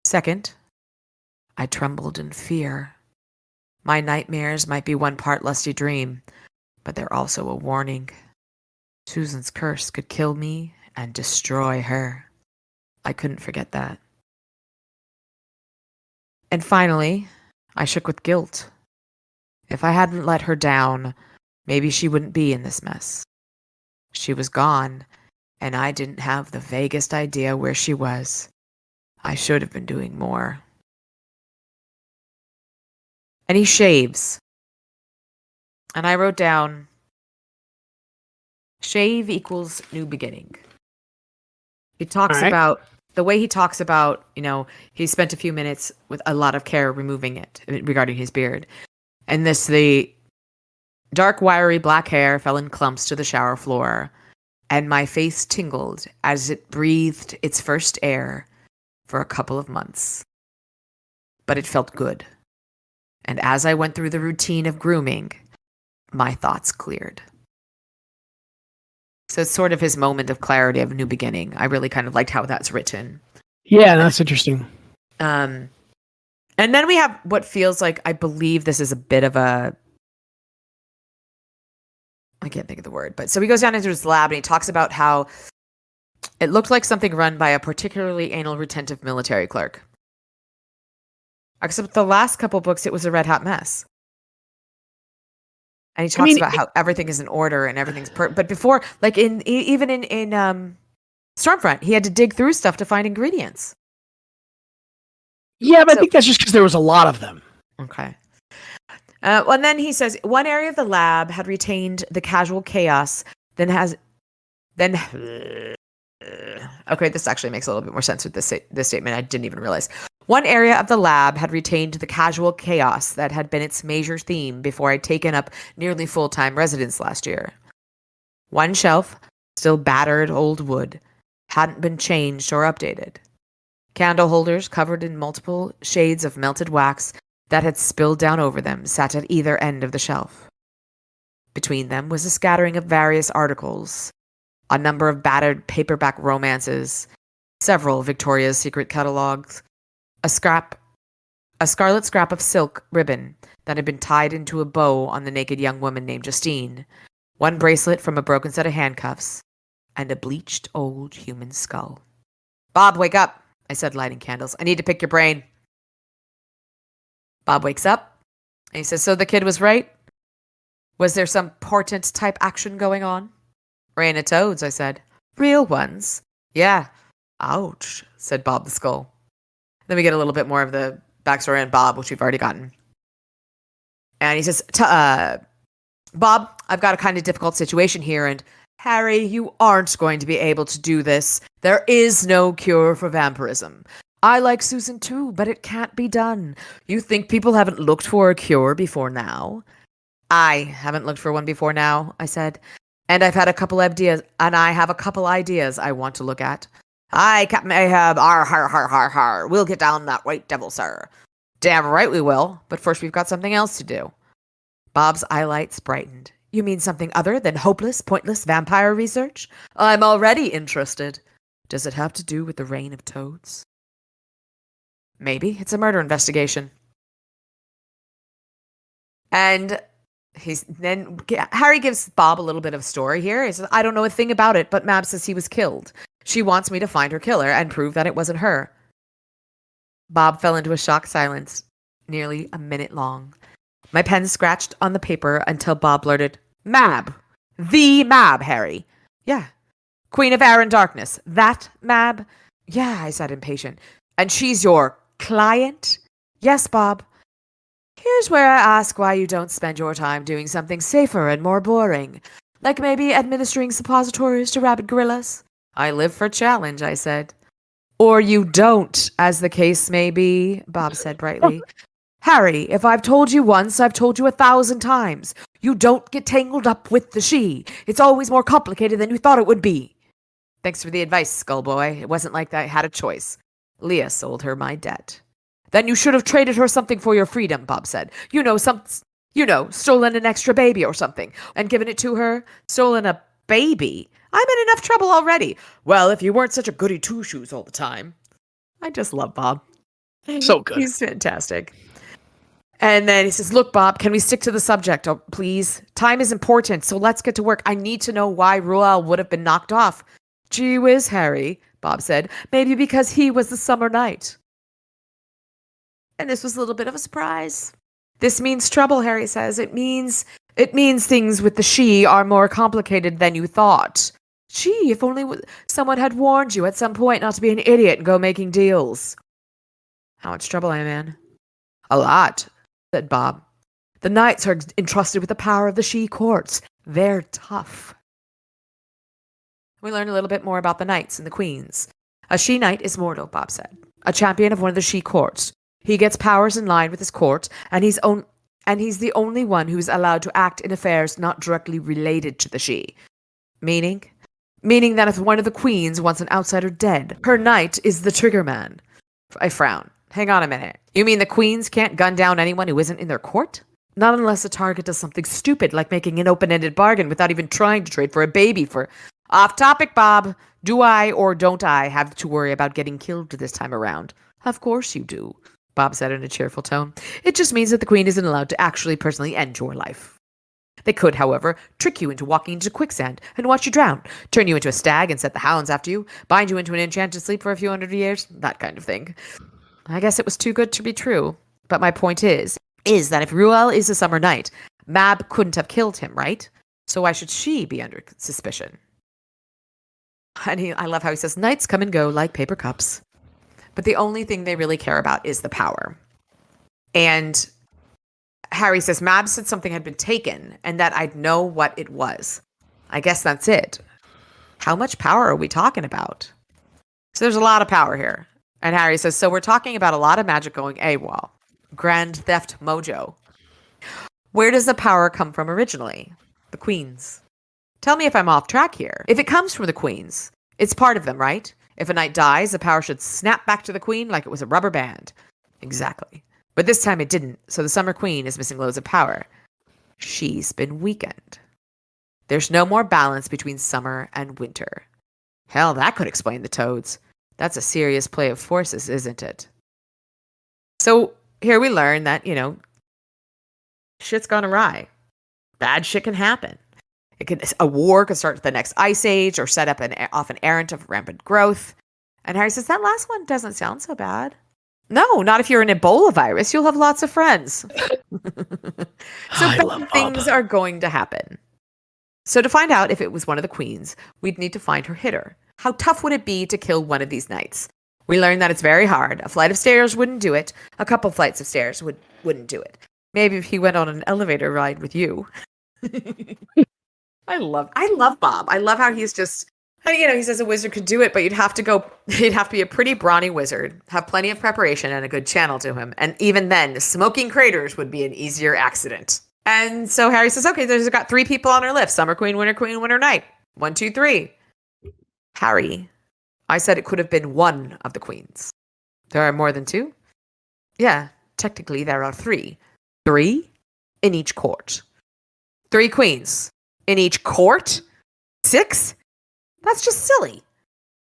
Second, I trembled in fear. My nightmares might be one part lusty dream, but they're also a warning. Susan's curse could kill me and destroy her. I couldn't forget that. And finally, I shook with guilt. If I hadn't let her down, maybe she wouldn't be in this mess. She was gone, and I didn't have the vaguest idea where she was. I should have been doing more. And he shaves. And I wrote down, shave equals new beginning. He talks about, the way he talks about, he spent a few minutes with a lot of care removing it regarding his beard. And the dark, wiry black hair fell in clumps to the shower floor, and my face tingled as it breathed its first air for a couple of months. But it felt good. And as I went through the routine of grooming, my thoughts cleared. So it's sort of his moment of clarity of new beginning. I really kind of liked how that's written. Yeah, that's interesting. And then we have what feels like, I believe this is a bit of a, I can't think of the word, but so he goes down into his lab and he talks about how it looked like something run by a particularly anal retentive military clerk. Except the last couple books, it was a red hot mess. And he talks about how everything is in order and everything's but before, like even in Stormfront, he had to dig through stuff to find ingredients. Yeah, but I think that's just because there was a lot of them. Okay. And then he says one area of the lab had retained the casual chaos, okay, this actually makes a little bit more sense with this statement. I didn't even realize. One area of the lab had retained the casual chaos that had been its major theme before I'd taken up nearly full-time residence last year. One shelf, still battered old wood, hadn't been changed or updated. Candle holders covered in multiple shades of melted wax that had spilled down over them sat at either end of the shelf. Between them was a scattering of various articles, a number of battered paperback romances, several Victoria's Secret catalogs, a scarlet scrap of silk ribbon that had been tied into a bow on the naked young woman named Justine, one bracelet from a broken set of handcuffs, and a bleached old human skull. "Bob, wake up," I said, lighting candles. "I need to pick your brain." Bob wakes up, and he says, "So the kid was right? Was there some portent type action going on?" "Rain of toads," I said. "Real ones?" "Yeah." "Ouch," said Bob the Skull. Then we get a little bit more of the backstory on Bob, which we've already gotten. And he says, "Bob, I've got a kind of difficult situation here, and Harry, you aren't going to be able to do this. There is no cure for vampirism. I like Susan too, but it can't be done. You think people haven't looked for a cure before now?" "I haven't looked for one before now," I said. "And I've had a couple ideas, and I have a couple ideas I want to look at." "Aye, Captain Ahab, har. We'll get down that white devil, sir." "Damn right we will, but first we've got something else to do." Bob's eyelights brightened. "You mean something other than hopeless, pointless vampire research?" "I'm already interested." "Does it have to do with the reign of toads?" "Maybe. It's a murder investigation." And Harry gives Bob a little bit of a story here. He says, "I don't know a thing about it, but Mab says he was killed. She wants me to find her killer and prove that it wasn't her." Bob fell into a shocked silence, nearly a minute long. My pen scratched on the paper until Bob blurted, "Mab! The Mab, Harry!" "Yeah." "Queen of Air and Darkness. That Mab?" "Yeah," I said, impatient. "And she's your client?" "Yes, Bob." "Here's where I ask why you don't spend your time doing something safer and more boring, like maybe administering suppositories to rabid gorillas." "I live for challenge," I said. "Or you don't, as the case may be," Bob said brightly. "Harry, if I've told you once, I've told you 1,000 times. You don't get tangled up with the she. It's always more complicated than you thought it would be." "Thanks for the advice, Skullboy. It wasn't like I had a choice. Leah sold her my debt." "Then you should have traded her something for your freedom," Bob said. Stolen an extra baby or something, and given it to her." "Stolen a baby? I'm in enough trouble already." "Well, if you weren't such a goody two-shoes all the time." I just love Bob. So good. He's fantastic. And then he says, "Look, Bob, can we stick to the subject, please? Time is important, so let's get to work. I need to know why Ruel would have been knocked off." "Gee whiz, Harry," Bob said. "Maybe because he was the summer knight." And this was a little bit of a surprise. "This means trouble," Harry says. It means things with the she are more complicated than you thought." "Gee, if only someone had warned you at some point not to be an idiot and go making deals." "How much trouble am I in?" "A lot," said Bob. "The knights are entrusted with the power of the she courts. They're tough." We learn a little bit more about the knights and the queens. A she knight is mortal, Bob said. A champion of one of the she courts. He gets powers in line with his court, and he's the only one who's allowed to act in affairs not directly related to the she. Meaning? Meaning that if one of the queens wants an outsider dead, her knight is the trigger man. I frown. Hang on a minute. You mean the queens can't gun down anyone who isn't in their court? Not unless the target does something stupid, like making an open-ended bargain without even trying to trade for a baby for... Off topic, Bob. Do I or don't I have to worry about getting killed this time around? Of course you do, Bob said in a cheerful tone. It just means that the queen isn't allowed to actually personally end your life. They could, however, trick you into walking into quicksand and watch you drown, turn you into a stag and set the hounds after you, bind you into an enchanted sleep for a few hundred years, that kind of thing. I guess it was too good to be true. But my point is that if Ruel is a summer knight, Mab couldn't have killed him, right? So why should she be under suspicion? And I love how he says, knights come and go like paper cups. But the only thing they really care about is the power. And Harry says, Mab said something had been taken and that I'd know what it was. I guess that's it. How much power are we talking about? So there's a lot of power here. And Harry says, so we're talking about a lot of magic going AWOL. Grand Theft Mojo. Where does the power come from originally? The Queens. Tell me if I'm off track here. If it comes from the Queens, it's part of them, right? If a knight dies, the power should snap back to the Queen like it was a rubber band. Exactly. But this time it didn't, so the Summer Queen is missing loads of power. She's been weakened. There's no more balance between summer and winter. Hell, that could explain the toads. That's a serious play of forces, isn't it? So here we learn that, shit's gone awry. Bad shit can happen. A war could start the next ice age or set up off an errand of rampant growth. And Harry says, that last one doesn't sound so bad. No, not if you're an Ebola virus. You'll have lots of friends. So bad things are going to happen. So to find out if it was one of the queens, we'd need to find her hitter. How tough would it be to kill one of these knights? We learned that it's very hard. A flight of stairs wouldn't do it. A couple flights of stairs wouldn't do it. Maybe if he went on an elevator ride with you. I love Bob. I love how he's just, he says a wizard could do it, but you'd have to be a pretty brawny wizard, have plenty of preparation and a good channel to him. And even then, smoking craters would be an easier accident. And so Harry says, okay, there's got 3 people on our list. Summer Queen, Winter Knight. 1, 2, 3. Harry, I said it could have been one of the queens. There are more than 2? Yeah, technically there are 3. 3 in each court. 3 queens in each court? 6? That's just silly.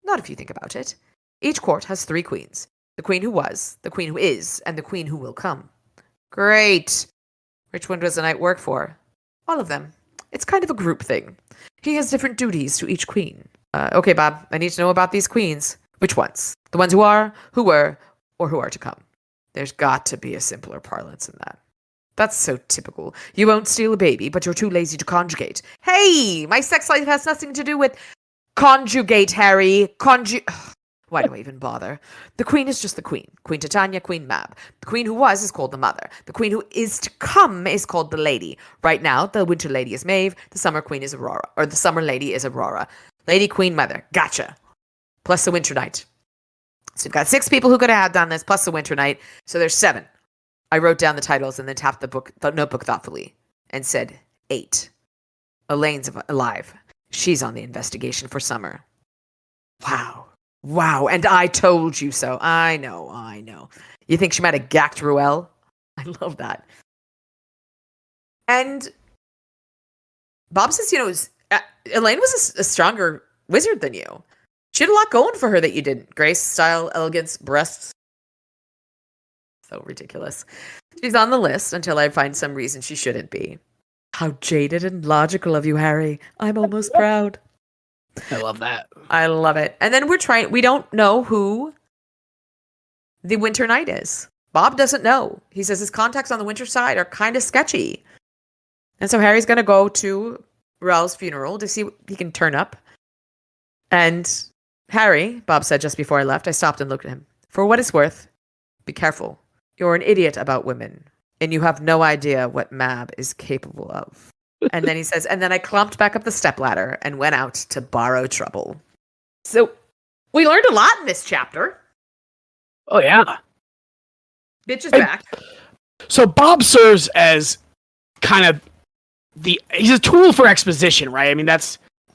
Not if you think about it. Each court has 3 queens. The queen who was, the queen who is, and the queen who will come. Great. Which one does the knight work for? All of them. It's kind of a group thing. He has different duties to each queen. Okay, Bob, I need to know about these queens. Which ones? The ones who are, who were, or who are to come. There's got to be a simpler parlance than that. That's so typical. You won't steal a baby, but you're too lazy to conjugate. Hey, my sex life has nothing to do with conjugate, Harry. Why do I even bother? The queen is just the queen. Queen Titania, Queen Mab. The queen who was is called the mother. The queen who is to come is called the lady. Right now, the winter lady is Maeve. The summer queen is Aurora. Or the summer lady is Aurora. Lady, queen, mother. Gotcha. Plus the winter knight. So we've got 6 people who could have done this, plus the winter knight. So there's 7. I wrote down the titles and then tapped the notebook thoughtfully and said 8. Elaine's alive. She's on the investigation for Summer. Wow. And I told you so. I know. You think she might have gacked Ruel? I love that. And Bob says, Elaine was a stronger wizard than you. She had a lot going for her that you didn't. Grace, style, elegance, breasts. So ridiculous. She's on the list until I find some reason she shouldn't be. How jaded and logical of you, Harry. I'm almost proud. I love that. I love it. And then we don't know who the Winter Knight is. Bob doesn't know. He says his contacts on the winter side are kind of sketchy. And so Harry's going to go to Ruel's funeral to see if he can turn up. And Harry, Bob said just before I left, I stopped and looked at him. For what it's worth, be careful. You're an idiot about women, and you have no idea what Mab is capable of. And then he says, and then I clumped back up the stepladder and went out to borrow trouble. So we learned a lot in this chapter. Oh, yeah. Bitch is back. So Bob serves as kind of he's a tool for exposition, right?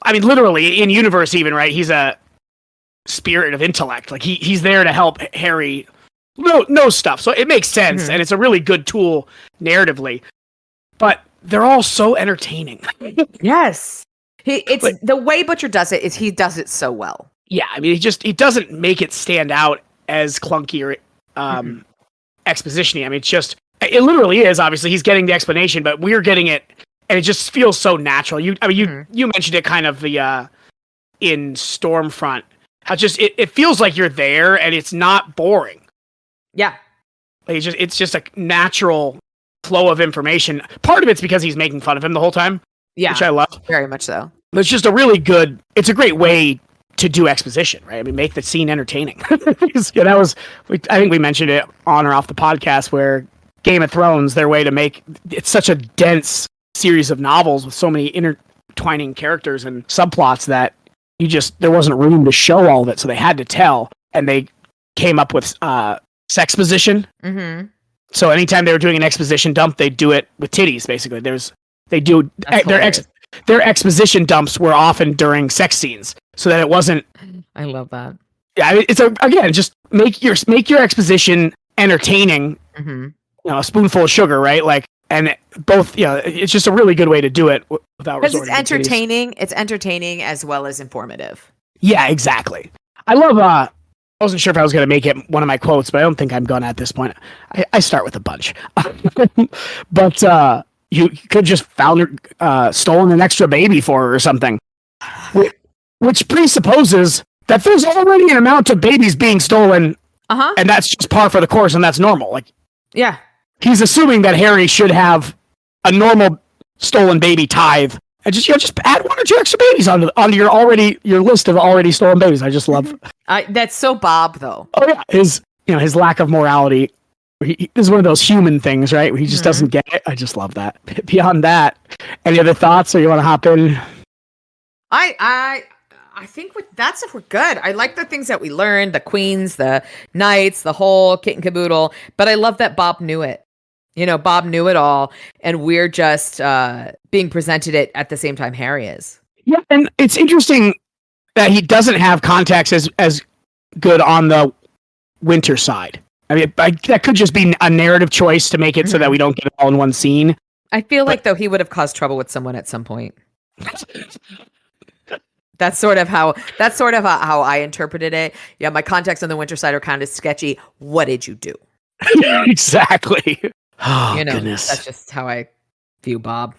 Literally in universe even, right? He's a spirit of intellect. Like he's there to help Harry know stuff. So it makes sense. And it's a really good tool narratively, but they're all so entertaining. Yes. The way Butcher does it is he does it so well. Yeah. He doesn't make it stand out as clunky or, exposition-y. It literally is. Obviously he's getting the explanation, but we're getting it and it just feels so natural. You mentioned it kind of in Stormfront, how just, it feels like you're there and it's not boring. Yeah. It's just a natural flow of information. Part of it's because he's making fun of him the whole time. Yeah. Which I love. Very much so. But it's just it's a great way to do exposition, right? Make the scene entertaining. I think we mentioned it on or off the podcast where Game of Thrones, their way to make it's such a dense series of novels with so many intertwining characters and subplots that there wasn't room to show all of it. So they had to tell, and they came up with sexposition. Mm-hmm. So anytime they were doing an exposition dump, they do it with titties. Basically, their exposition dumps were often during sex scenes, so that it wasn't. I love that. Yeah, it's again, just make your exposition entertaining. Mm-hmm. A spoonful of sugar, right? Like, and both. It's just a really good way to do it without. Because it's entertaining. It's entertaining as well as informative. Yeah, exactly. I love. I wasn't sure if I was going to make it one of my quotes, but I don't think I'm gonna at this point. I start with a bunch, but you could just stolen an extra baby for her or something, which presupposes that there's already an amount of babies being stolen, and that's just par for the course, and that's normal. Like, yeah, he's assuming that Harry should have a normal stolen baby tithe, and just add 1 or 2 extra babies onto your list of already stolen babies. I just love. That's so Bob, though. Oh yeah, his lack of morality. This is one of those human things, right? Where he just doesn't get it. I just love that. Beyond that, any other thoughts, or you want to hop in? I think that's if we're good. I like the things that we learned, the queens, the knights, the whole kit and caboodle. But I love that Bob knew it. Bob knew it all, and we're just being presented it at the same time Harry is. Yeah, and it's interesting that he doesn't have contacts as good on the winter side. I mean, that could just be a narrative choice to make it so that we don't get it all in one scene. I feel like, though, he would have caused trouble with someone at some point. That's sort of how I interpreted it. Yeah, my contacts on the winter side are kind of sketchy. What did you do? Exactly. Oh, goodness. That's just how I view Bob.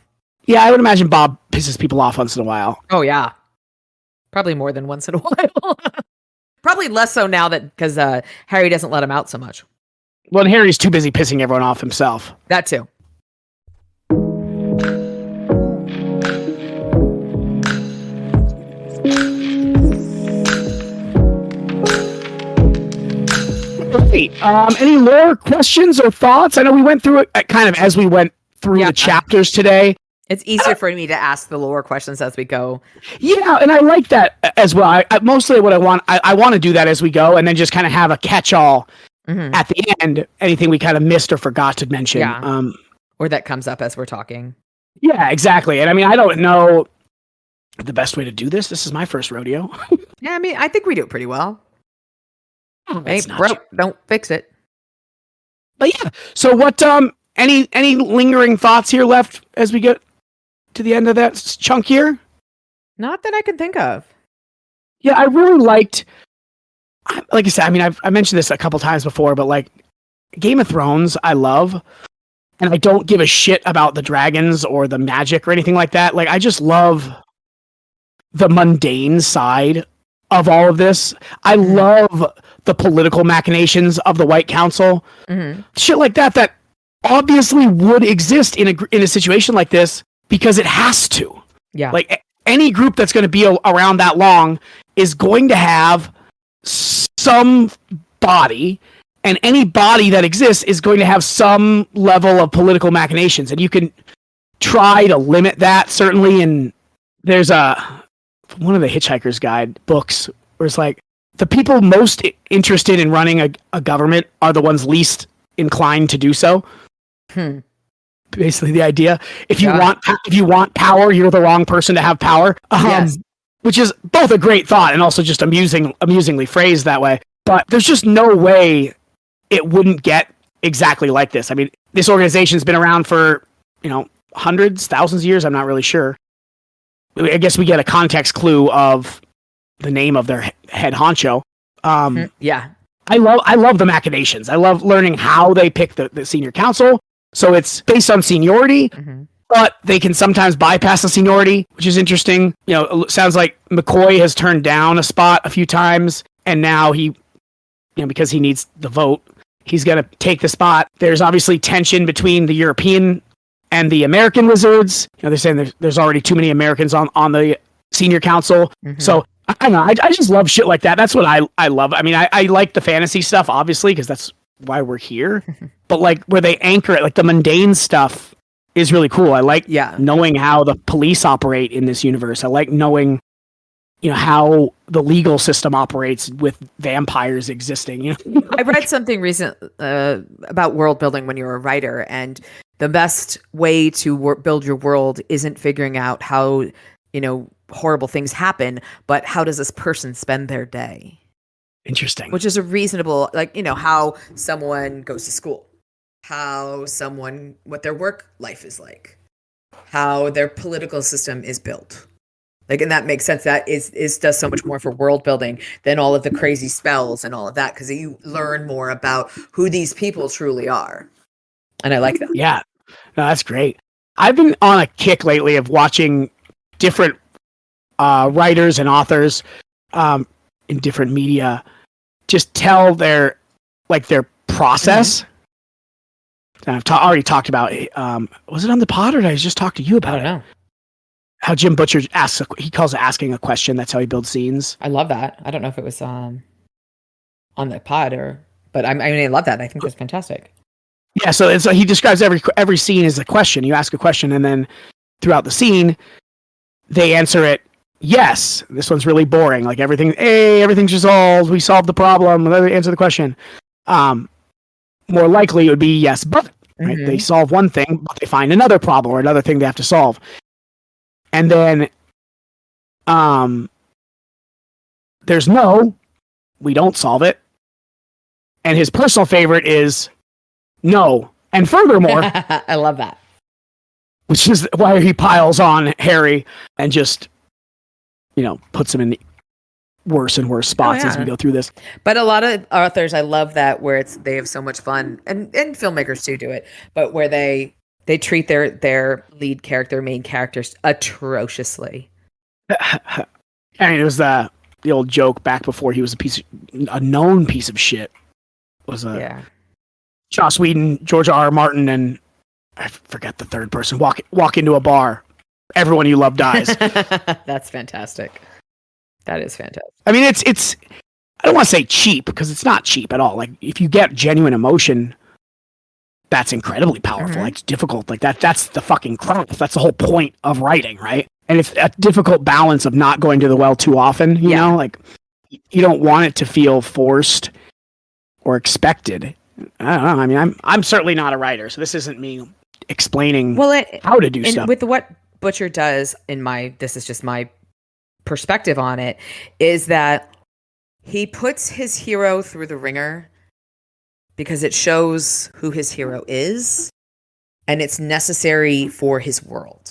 Yeah, I would imagine Bob pisses people off once in a while. Oh, yeah. Probably more than once in a while. Probably less so now because Harry doesn't let him out so much. Well, and Harry's too busy pissing everyone off himself. That too. Great. Any lore questions or thoughts? I know we went through it kind of as we went through the chapters today. It's easier for me to ask the lore questions as we go. Yeah, and I like that as well. I mostly what I want to do that as we go, and then just kind of have a catch-all at the end. Anything we kind of missed or forgot to mention. Yeah. Or that comes up as we're talking. Yeah, exactly. And I mean, I don't know the best way to do this. This is my first rodeo. Yeah, I mean, I think we do it pretty well. Ain't broke, don't fix it. But yeah, so what? Any lingering thoughts here left as we get to the end of that chunk here? Not that I can think of. Yeah, I really liked. Like I said, I mean, I mentioned this a couple times before, but like Game of Thrones, I love, and I don't give a shit about the dragons or the magic or anything like that. Like, I just love the mundane side of all of this. I love the political machinations of the White Council, shit like that obviously would exist in a situation like this because it has to. Yeah, like any group that's going to be around that long is going to have some body, and any body that exists is going to have some level of political machinations, and you can try to limit that certainly. And there's one of the Hitchhiker's Guide books where it's like the people most interested in running a government are the ones least inclined to do so. Basically the idea, if you want power, you're the wrong person to have power. Yes. Which is both a great thought and also just amusingly phrased that way. But there's just no way it wouldn't get exactly like this. I mean, this organization's been around for, hundreds, thousands of years. I'm not really sure. I guess we get a context clue of the name of their head honcho. Yeah. I love the machinations. I love learning how they pick the senior council. So it's based on seniority, but they can sometimes bypass the seniority, which is interesting. It sounds like McCoy has turned down a spot a few times, and now he, because he needs the vote, he's going to take the spot. There's obviously tension between the European and the American wizards. They're saying there's already too many Americans on the senior council. So I don't know. I just love shit like that. That's what I love. I mean, I like the fantasy stuff, obviously, because that's why we're here. But like where they anchor it, like the mundane stuff is really cool. I like knowing how the police operate in this universe. I like knowing, how the legal system operates with vampires existing. I read something recent about world building when you're a writer, and the best way to build your world isn't figuring out how, horrible things happen, but how does this person spend their day? Interesting. Which is a reasonable, how someone goes to school, what their work life is like, how their political system is built. And that makes sense. That does so much more for world building than all of the crazy spells and all of that, because you learn more about who these people truly are. And I like that. Yeah, no, that's great. I've been on a kick lately of watching different writers and authors in different media just tell their process. Mm-hmm. And I've already talked about it. Was it on the pod, or did I just talk to you about it? I don't know. How Jim Butcher he calls it asking a question. That's how he builds scenes. I love that. I don't know if it was on the pod but I love that. I think that's fantastic. Yeah, so he describes every scene as a question. You ask a question, and then throughout the scene, they answer it. Yes, this one's really boring. Like everything's resolved. We solved the problem. Let me answer the question. More likely, it would be yes, but right. Mm-hmm. They solve one thing, but they find another problem or another thing they have to solve. And then, there's no, we don't solve it. And his personal favorite is no. And furthermore, I love that. Which is why he piles on Harry and just, puts him in worse and worse spots as we go through this. But a lot of authors, I love that, where they have so much fun, and filmmakers too do it, but where they treat their lead character, main characters atrociously. I mean, it was the old joke back before he was a known piece of shit. Joss Whedon, George R. R. Martin, and I forget the third person walk into a bar. Everyone you love dies. That's fantastic. That is fantastic. I mean, it's I don't want to say cheap, because it's not cheap at all. Like, if you get genuine emotion, that's incredibly powerful. Mm-hmm. Like, it's difficult. Like that's the fucking craft. That's the whole point of writing, right? And it's a difficult balance of not going to the well too often, you know? Like, you don't want it to feel forced or expected. I don't know. I mean, I'm certainly not a writer, so this isn't me explaining how to do stuff. With what Butcher does, this is just my perspective on it, is that he puts his hero through the ringer because it shows who his hero is, and it's necessary for his world.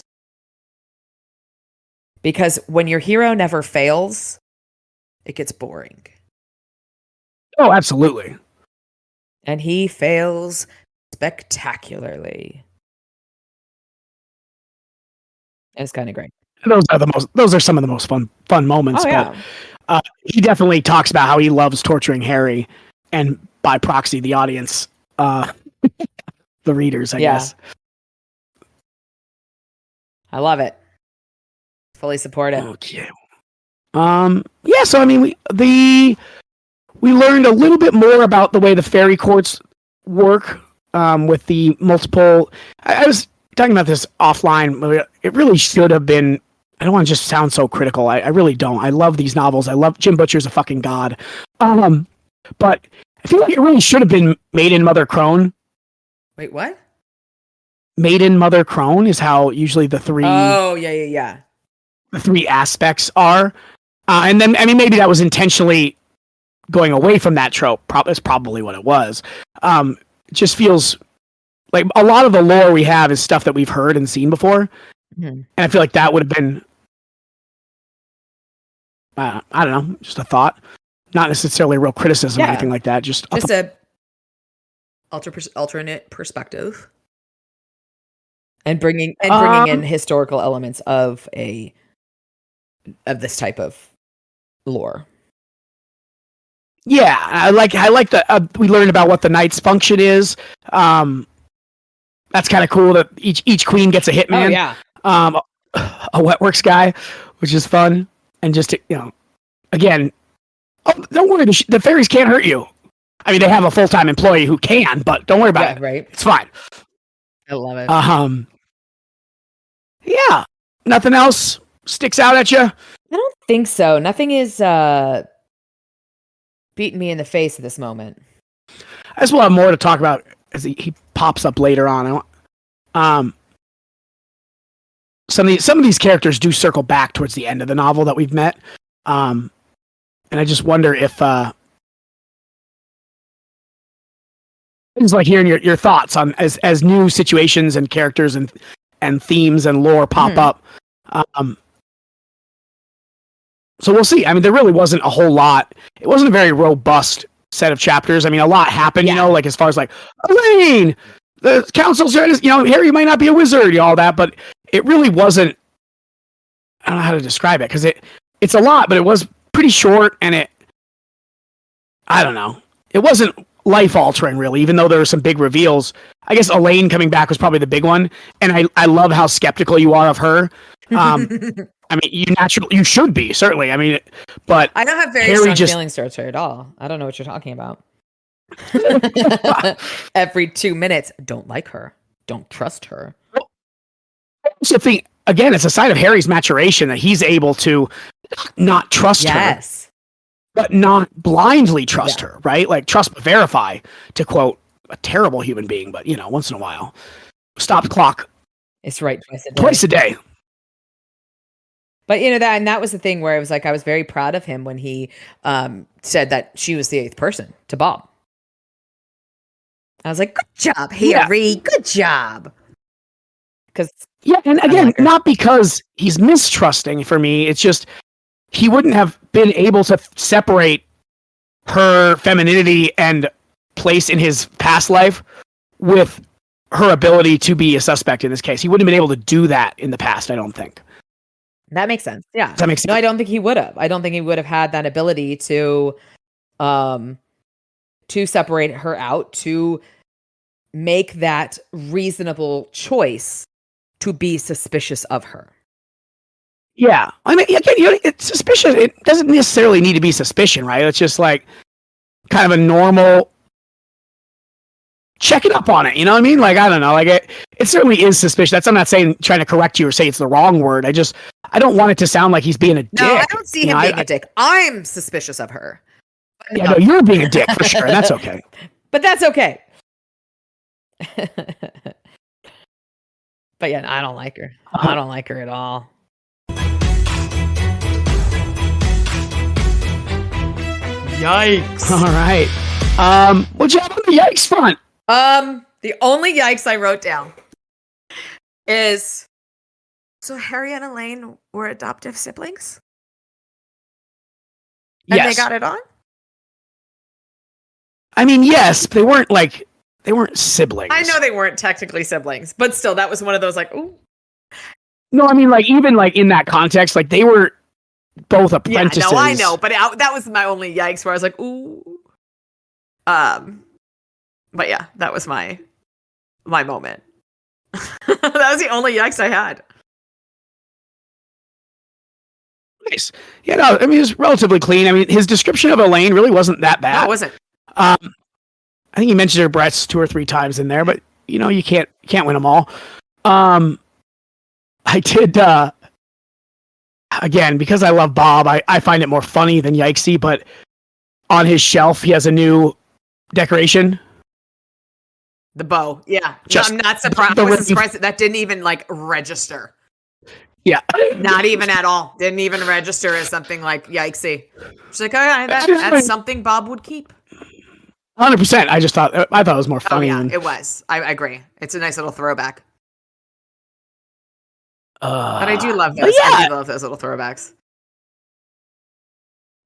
Because when your hero never fails, it gets boring. Oh, absolutely. And he fails spectacularly. It's kind of great. Those are some of the most fun moments. Oh, yeah. But he definitely talks about how he loves torturing Harry, and by proxy, the audience, the readers, I guess. I love it. Fully support it. Okay. So I mean, we learned a little bit more about the way the fairy courts work, with the multiple. I was talking about this offline. It really should have been. I don't want to just sound so critical. I really don't. I love these novels. I love Jim Butcher's a fucking god. But I feel like it really should have been Maiden Mother Crone. Wait, what? Maiden Mother Crone is how usually the three. Oh, yeah. The three aspects are, and then I mean maybe that was intentionally going away from that trope. That's probably what it was. It just feels like a lot of the lore we have is stuff that we've heard and seen before, and I feel like that would have been. I don't know, just a thought, not necessarily a real criticism or anything like that. Just a alternate perspective, and bringing in historical elements of this type of lore. Yeah, I like the we learned about what the knight's function is. That's kind of cool that each queen gets a hitman. Oh, yeah. A wetworks guy, which is fun. And just, again, don't worry, the fairies can't hurt you. I mean, they have a full-time employee who can, but don't worry about it. Right. It's fine. I love it. Yeah. Nothing else sticks out at you? I don't think so. Nothing is beating me in the face at this moment. I just will have more to talk about as he pops up later on. Some of these characters do circle back towards the end of the novel that we've met, and I just wonder if things like hearing your thoughts on as new situations and characters and themes and lore pop up. So we'll see. I mean, there really wasn't a whole lot. It wasn't a very robust set of chapters. I mean, a lot happened, like as far as like, Elaine, the council's, Harry might not be a wizard, all that, but it really wasn't, I don't know how to describe it, because it's a lot, but it was pretty short, and I don't know. It wasn't life-altering, really, even though there were some big reveals. I guess Elaine coming back was probably the big one, and I love how skeptical you are of her. I mean, you should be, certainly. I mean, but I don't have very strong feelings towards her at all. I don't know what you're talking about. Every 2 minutes, don't like her. Don't trust her. I also think, again, it's a sign of Harry's maturation that he's able to not trust her, but not blindly trust her, right? Like, trust but verify, to quote a terrible human being, but, once in a while. Stop the clock. It's right twice a day. But that was the thing where I was like, I was very proud of him when he said that she was the 8th person to Bob. I was like, good job, Harry. Good job. And again, not because he's mistrusting for me. It's just he wouldn't have been able to separate her femininity and place in his past life with her ability to be a suspect in this case. He wouldn't have been able to do that in the past, I don't think. That makes sense. Yeah. Does that make sense? No, I don't think he would have. I don't think he would have had that ability to separate her out, to make that reasonable choice to be suspicious of her. Yeah. I mean, again, it's suspicious. It doesn't necessarily need to be suspicion, right? It's just like kind of a normal checking up on it. You know what I mean? Like, I don't know. Like, it certainly is suspicious. I'm not trying to correct you or say it's the wrong word. I don't want it to sound like he's being a dick. No, I don't see him being a dick. I'm suspicious of her. Yeah, no, you're being a dick for sure. And that's okay. But that's okay. But yeah, I don't like her. I don't like her at all. Yikes. All right. What'd you have on the yikes front? The only yikes I wrote down is, so Harry and Elaine were adoptive siblings? And they got it on? I mean, yes, they weren't siblings. I know they weren't technically siblings, but still, that was one of those like, ooh. No, I mean, like, even like in that context, like they were both apprentices. Yeah, no, I know, but that was my only yikes where I was like, ooh. But yeah, that was my moment. That was the only yikes I had. Nice. Yeah, no, I mean, it's relatively clean. I mean, his description of Elaine really wasn't that bad. No, it wasn't. I think he mentioned her breasts 2 or 3 times in there, but you can't win them all. I did, again, because I love Bob, I find it more funny than yikesy, but on his shelf, he has a new decoration. The bow. Yeah. I'm not surprised. I wasn't surprised that didn't even like register. Yeah. Not even at all. Didn't even register as something like yikesy. She's like, okay, that's something Bob would keep. 100%. I thought it was more funny. Oh, yeah, it was. I agree. It's a nice little throwback. But I do love those. I do love those little throwbacks.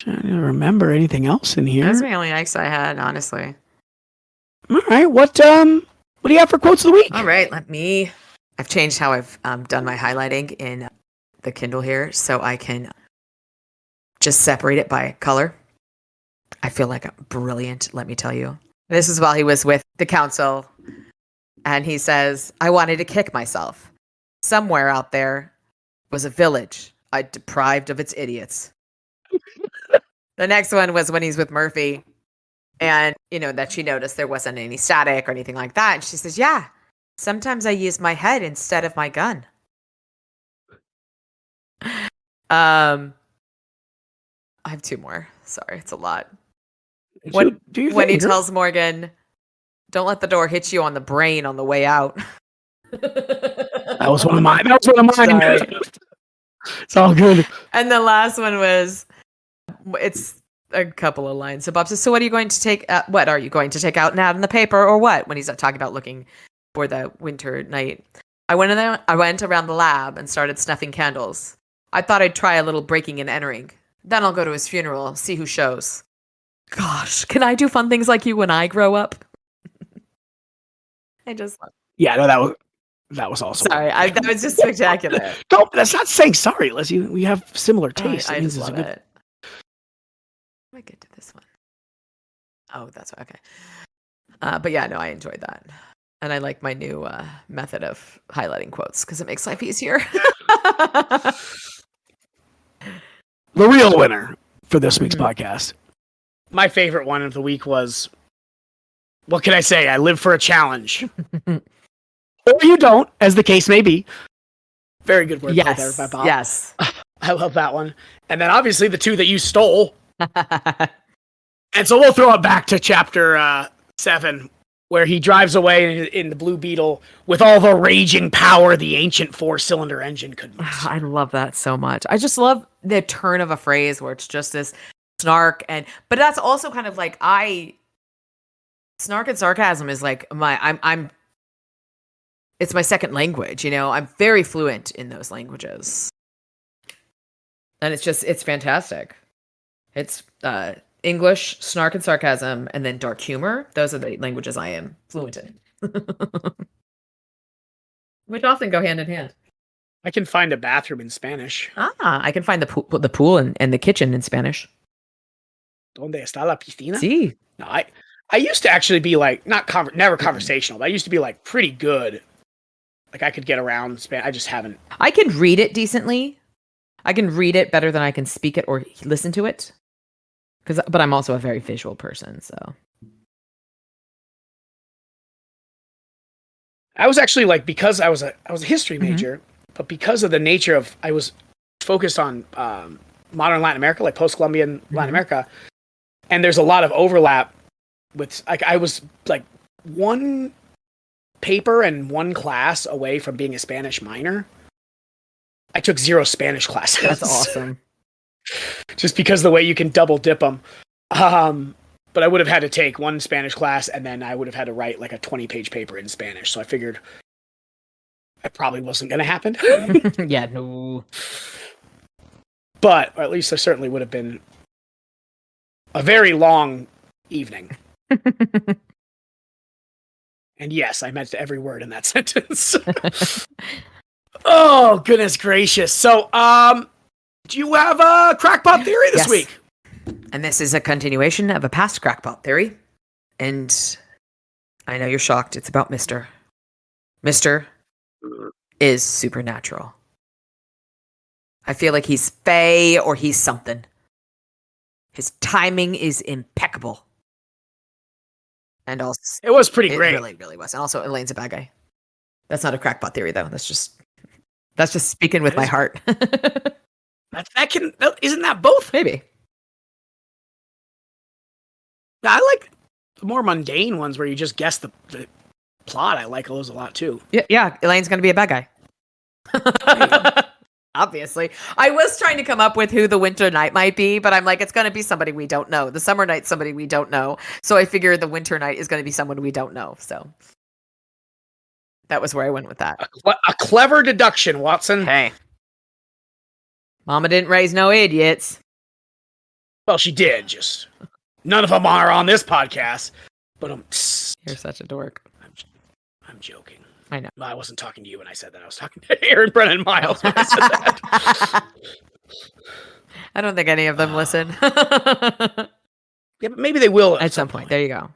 I don't remember anything else in here. That's the only yikes I had, honestly. All right. What do you have for quotes of the week? All right. I've changed how I've done my highlighting in the Kindle here, so I can just separate it by color. I feel like I'm brilliant, let me tell you. This is while he was with the council, and he says, I wanted to kick myself. Somewhere out there was a village I deprived of its idiots. The next one was when he's with Murphy, and, that she noticed there wasn't any static or anything like that. And she says, yeah, sometimes I use my head instead of my gun. I have two more. Sorry, it's a lot. When he tells Morgan, "Don't let the door hit you on the brain on the way out." That was one of mine. Sorry. It's all good. And the last one was, it's a couple of lines. So Bob says, "So what are you going to take? What are you going to take out and out in the paper, or what?" When he's talking about looking for the winter night. I went around the lab and started snuffing candles. I thought I'd try a little breaking and entering. Then I'll go to his funeral, see who shows. Gosh, can I do fun things like you when I grow up? I just love it. Yeah, no, that was awesome. Sorry, that was just spectacular. No, that's not saying sorry, Liz. We have similar tastes. I just love it. Let me get to this one. Oh, that's okay. But yeah, no, I enjoyed that. And I like my new method of highlighting quotes because it makes life easier. The real winner for this week's podcast. My favorite one of the week was, what can I say? I live for a challenge. Or you don't, as the case may be. Very good word there by Bob. Yes. I love that one. And then obviously the two that you stole. And so we'll throw it back to chapter 7, where he drives away in the Blue Beetle with all the raging power the ancient 4-cylinder engine could use. I love that so much. I just love the turn of a phrase where it's just this snark, but that's also kind of like snark and sarcasm is like it's my second language, I'm very fluent in those languages. And it's fantastic. It's English, snark and sarcasm, and then dark humor. Those are the languages I am fluent in. Which often go hand in hand. I can find a bathroom in Spanish. I can find the pool and the kitchen in Spanish. ¿Dónde está la piscina? Sí. No, I used to actually be like, never conversational, but I used to be like pretty good. Like I could get around Spanish. I just haven't. I can read it decently. I can read it better than I can speak it or listen to it. But I'm also a very visual person, so. I was actually like, because I was a history major, but because of the nature of, I was focused on modern Latin America, like post-Columbian Latin America, and there's a lot of overlap with, like, I was like one paper and one class away from being a Spanish minor. I took 0 Spanish classes. That's awesome. Just because the way you can double dip them. But I would have had to take one Spanish class, and then I would have had to write like a 20-page paper in Spanish. So I figured it probably wasn't going to happen. Yeah, no. But or at least there certainly would have been a very long evening. And yes, I meant every word in that sentence. Oh, goodness gracious. So, do you have a crackpot theory this week? And this is a continuation of a past crackpot theory. And I know you're shocked. It's about Mr. Mr. is supernatural. I feel like he's fae or he's something. His timing is impeccable. And also, it was pretty great. It really, really was. And also, Elaine's a bad guy. That's not a crackpot theory, though. That's just speaking with my heart. Isn't that both? Maybe. Yeah, I like the more mundane ones where you just guess the plot. I like those a lot too. Yeah. Elaine's going to be a bad guy. Obviously. I was trying to come up with who the winter knight might be, but I'm like, it's going to be somebody we don't know. The summer knight's somebody we don't know. So I figured the winter knight is going to be someone we don't know. So that was where I went with that. A clever deduction, Watson. Hey. Mama didn't raise no idiots. Well, she did. Just none of them are on this podcast. But you're such a dork. I'm joking. I know. I wasn't talking to you when I said that. I was talking to Aaron, Brennan, Miles when I said that. I don't think any of them listen. Yeah, but maybe they will at some point. There you go.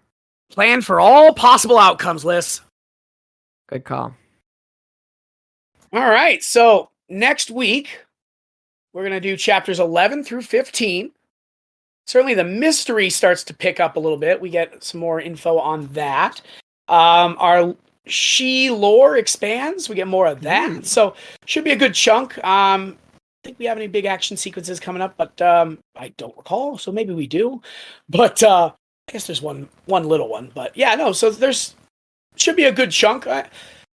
Plan for all possible outcomes, Liz. Good call. All right. So next week, we're going to do chapters 11 through 15. Certainly the mystery starts to pick up a little bit. We get some more info on that. Our she lore expands. We get more of that. So should be a good chunk. think we have any big action sequences coming up, but I don't recall. So maybe we do. But I guess there's one little one. But yeah, no. So there's should be a good chunk. I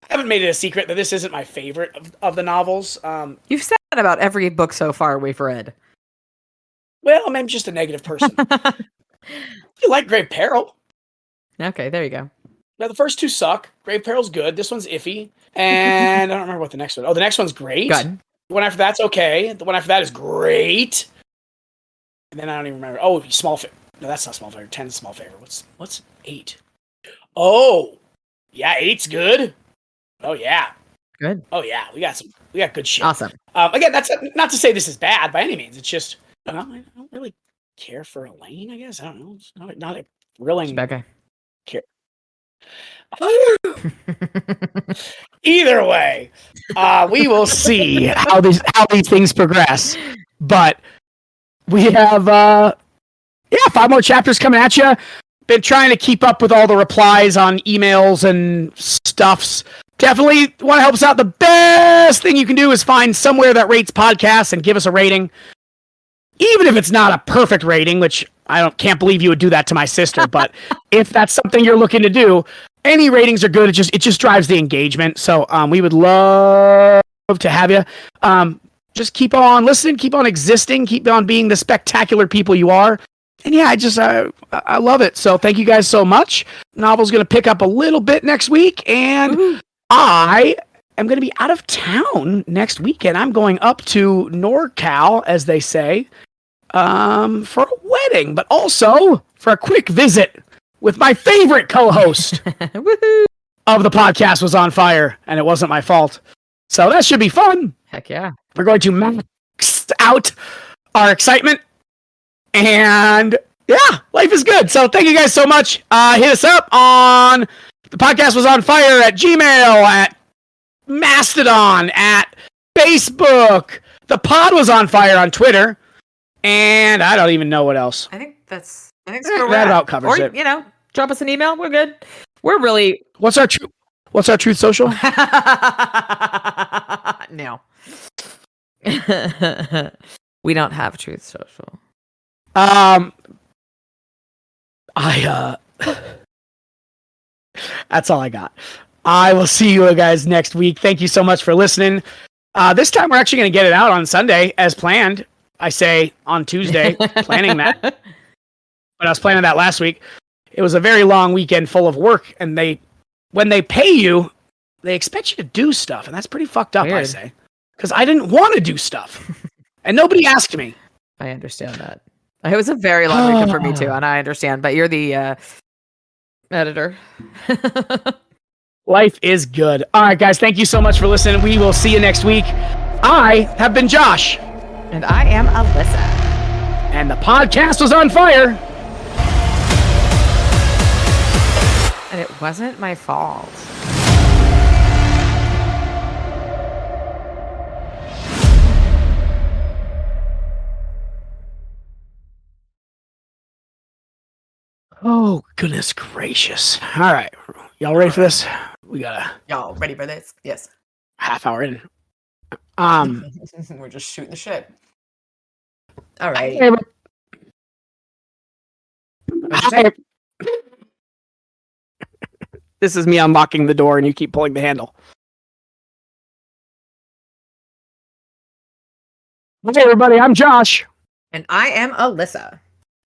haven't made it a secret that this isn't my favorite of the novels. You've said that about every book so far we've read. Well, I'm just a negative person. You like Grave Peril? Okay, there you go. Now the first two suck. Grave Peril's good. This one's iffy, and I don't remember what the next one. Oh, the next one's great. Good. The one after that's okay. The one after that is great. And then I don't even remember. Oh, Small Favor. No, that's not Small Favor. 10 is Small Favor. What's 8? Oh, yeah, 8's good. Oh yeah. Good. Oh yeah, we got good shit. Awesome. Again, that's not to say this is bad by any means. It's just I don't really care for Elaine. I guess I don't know. It's not a thrilling. Okay. Care. Either way, we will see how these things progress. But we have 5 more chapters coming at you. Been trying to keep up with all the replies on emails and stuffs. Definitely want to help us out. The best thing you can do is find somewhere that rates podcasts and give us a rating. Even if it's not a perfect rating, which can't believe you would do that to my sister, but if that's something you're looking to do, any ratings are good. It just drives the engagement. So we would love to have you. Just keep on listening, keep on existing, keep on being the spectacular people you are. And yeah, I love it. So thank you guys so much. Novel's going to pick up a little bit next week, and I am going to be out of town next weekend. I'm going up to NorCal, as they say, for a wedding, but also for a quick visit with my favorite co-host of the podcast was on fire, and it wasn't my fault. So that should be fun. Heck yeah. We're going to max out our excitement. And yeah, life is good. So thank you guys so much. Hit us up on the podcast was on fire at Gmail, at Mastodon, at Facebook. The pod was on fire on Twitter. And I don't even know what else. I think that's where we're that at. about covers it. Drop us an email. We're good. We're really. What's our truth social? No. We don't have truth social. That's all I got. I will see you guys next week. Thank you so much for listening. This time we're actually going to get it out on Sunday as planned. I say on Tuesday, planning that. But I was planning that last week. It was a very long weekend full of work, and when they pay you, they expect you to do stuff, and that's pretty fucked up, weird. I say. Because I didn't want to do stuff. And nobody asked me. I understand that. It was a very long weekend for me too, and I understand. But you're the editor. Life is good. All right, guys. Thank you so much for listening. We will see you next week. I have been Josh. And I am Alyssa. And the podcast was on fire. And it wasn't my fault. Oh, goodness gracious. All right. Y'all ready for this? Y'all ready for this? Yes. Half hour in. We're just shooting the shit. All right. This is me unlocking the door and you keep pulling the handle. Hey, everybody. I'm Josh. And I am Alyssa.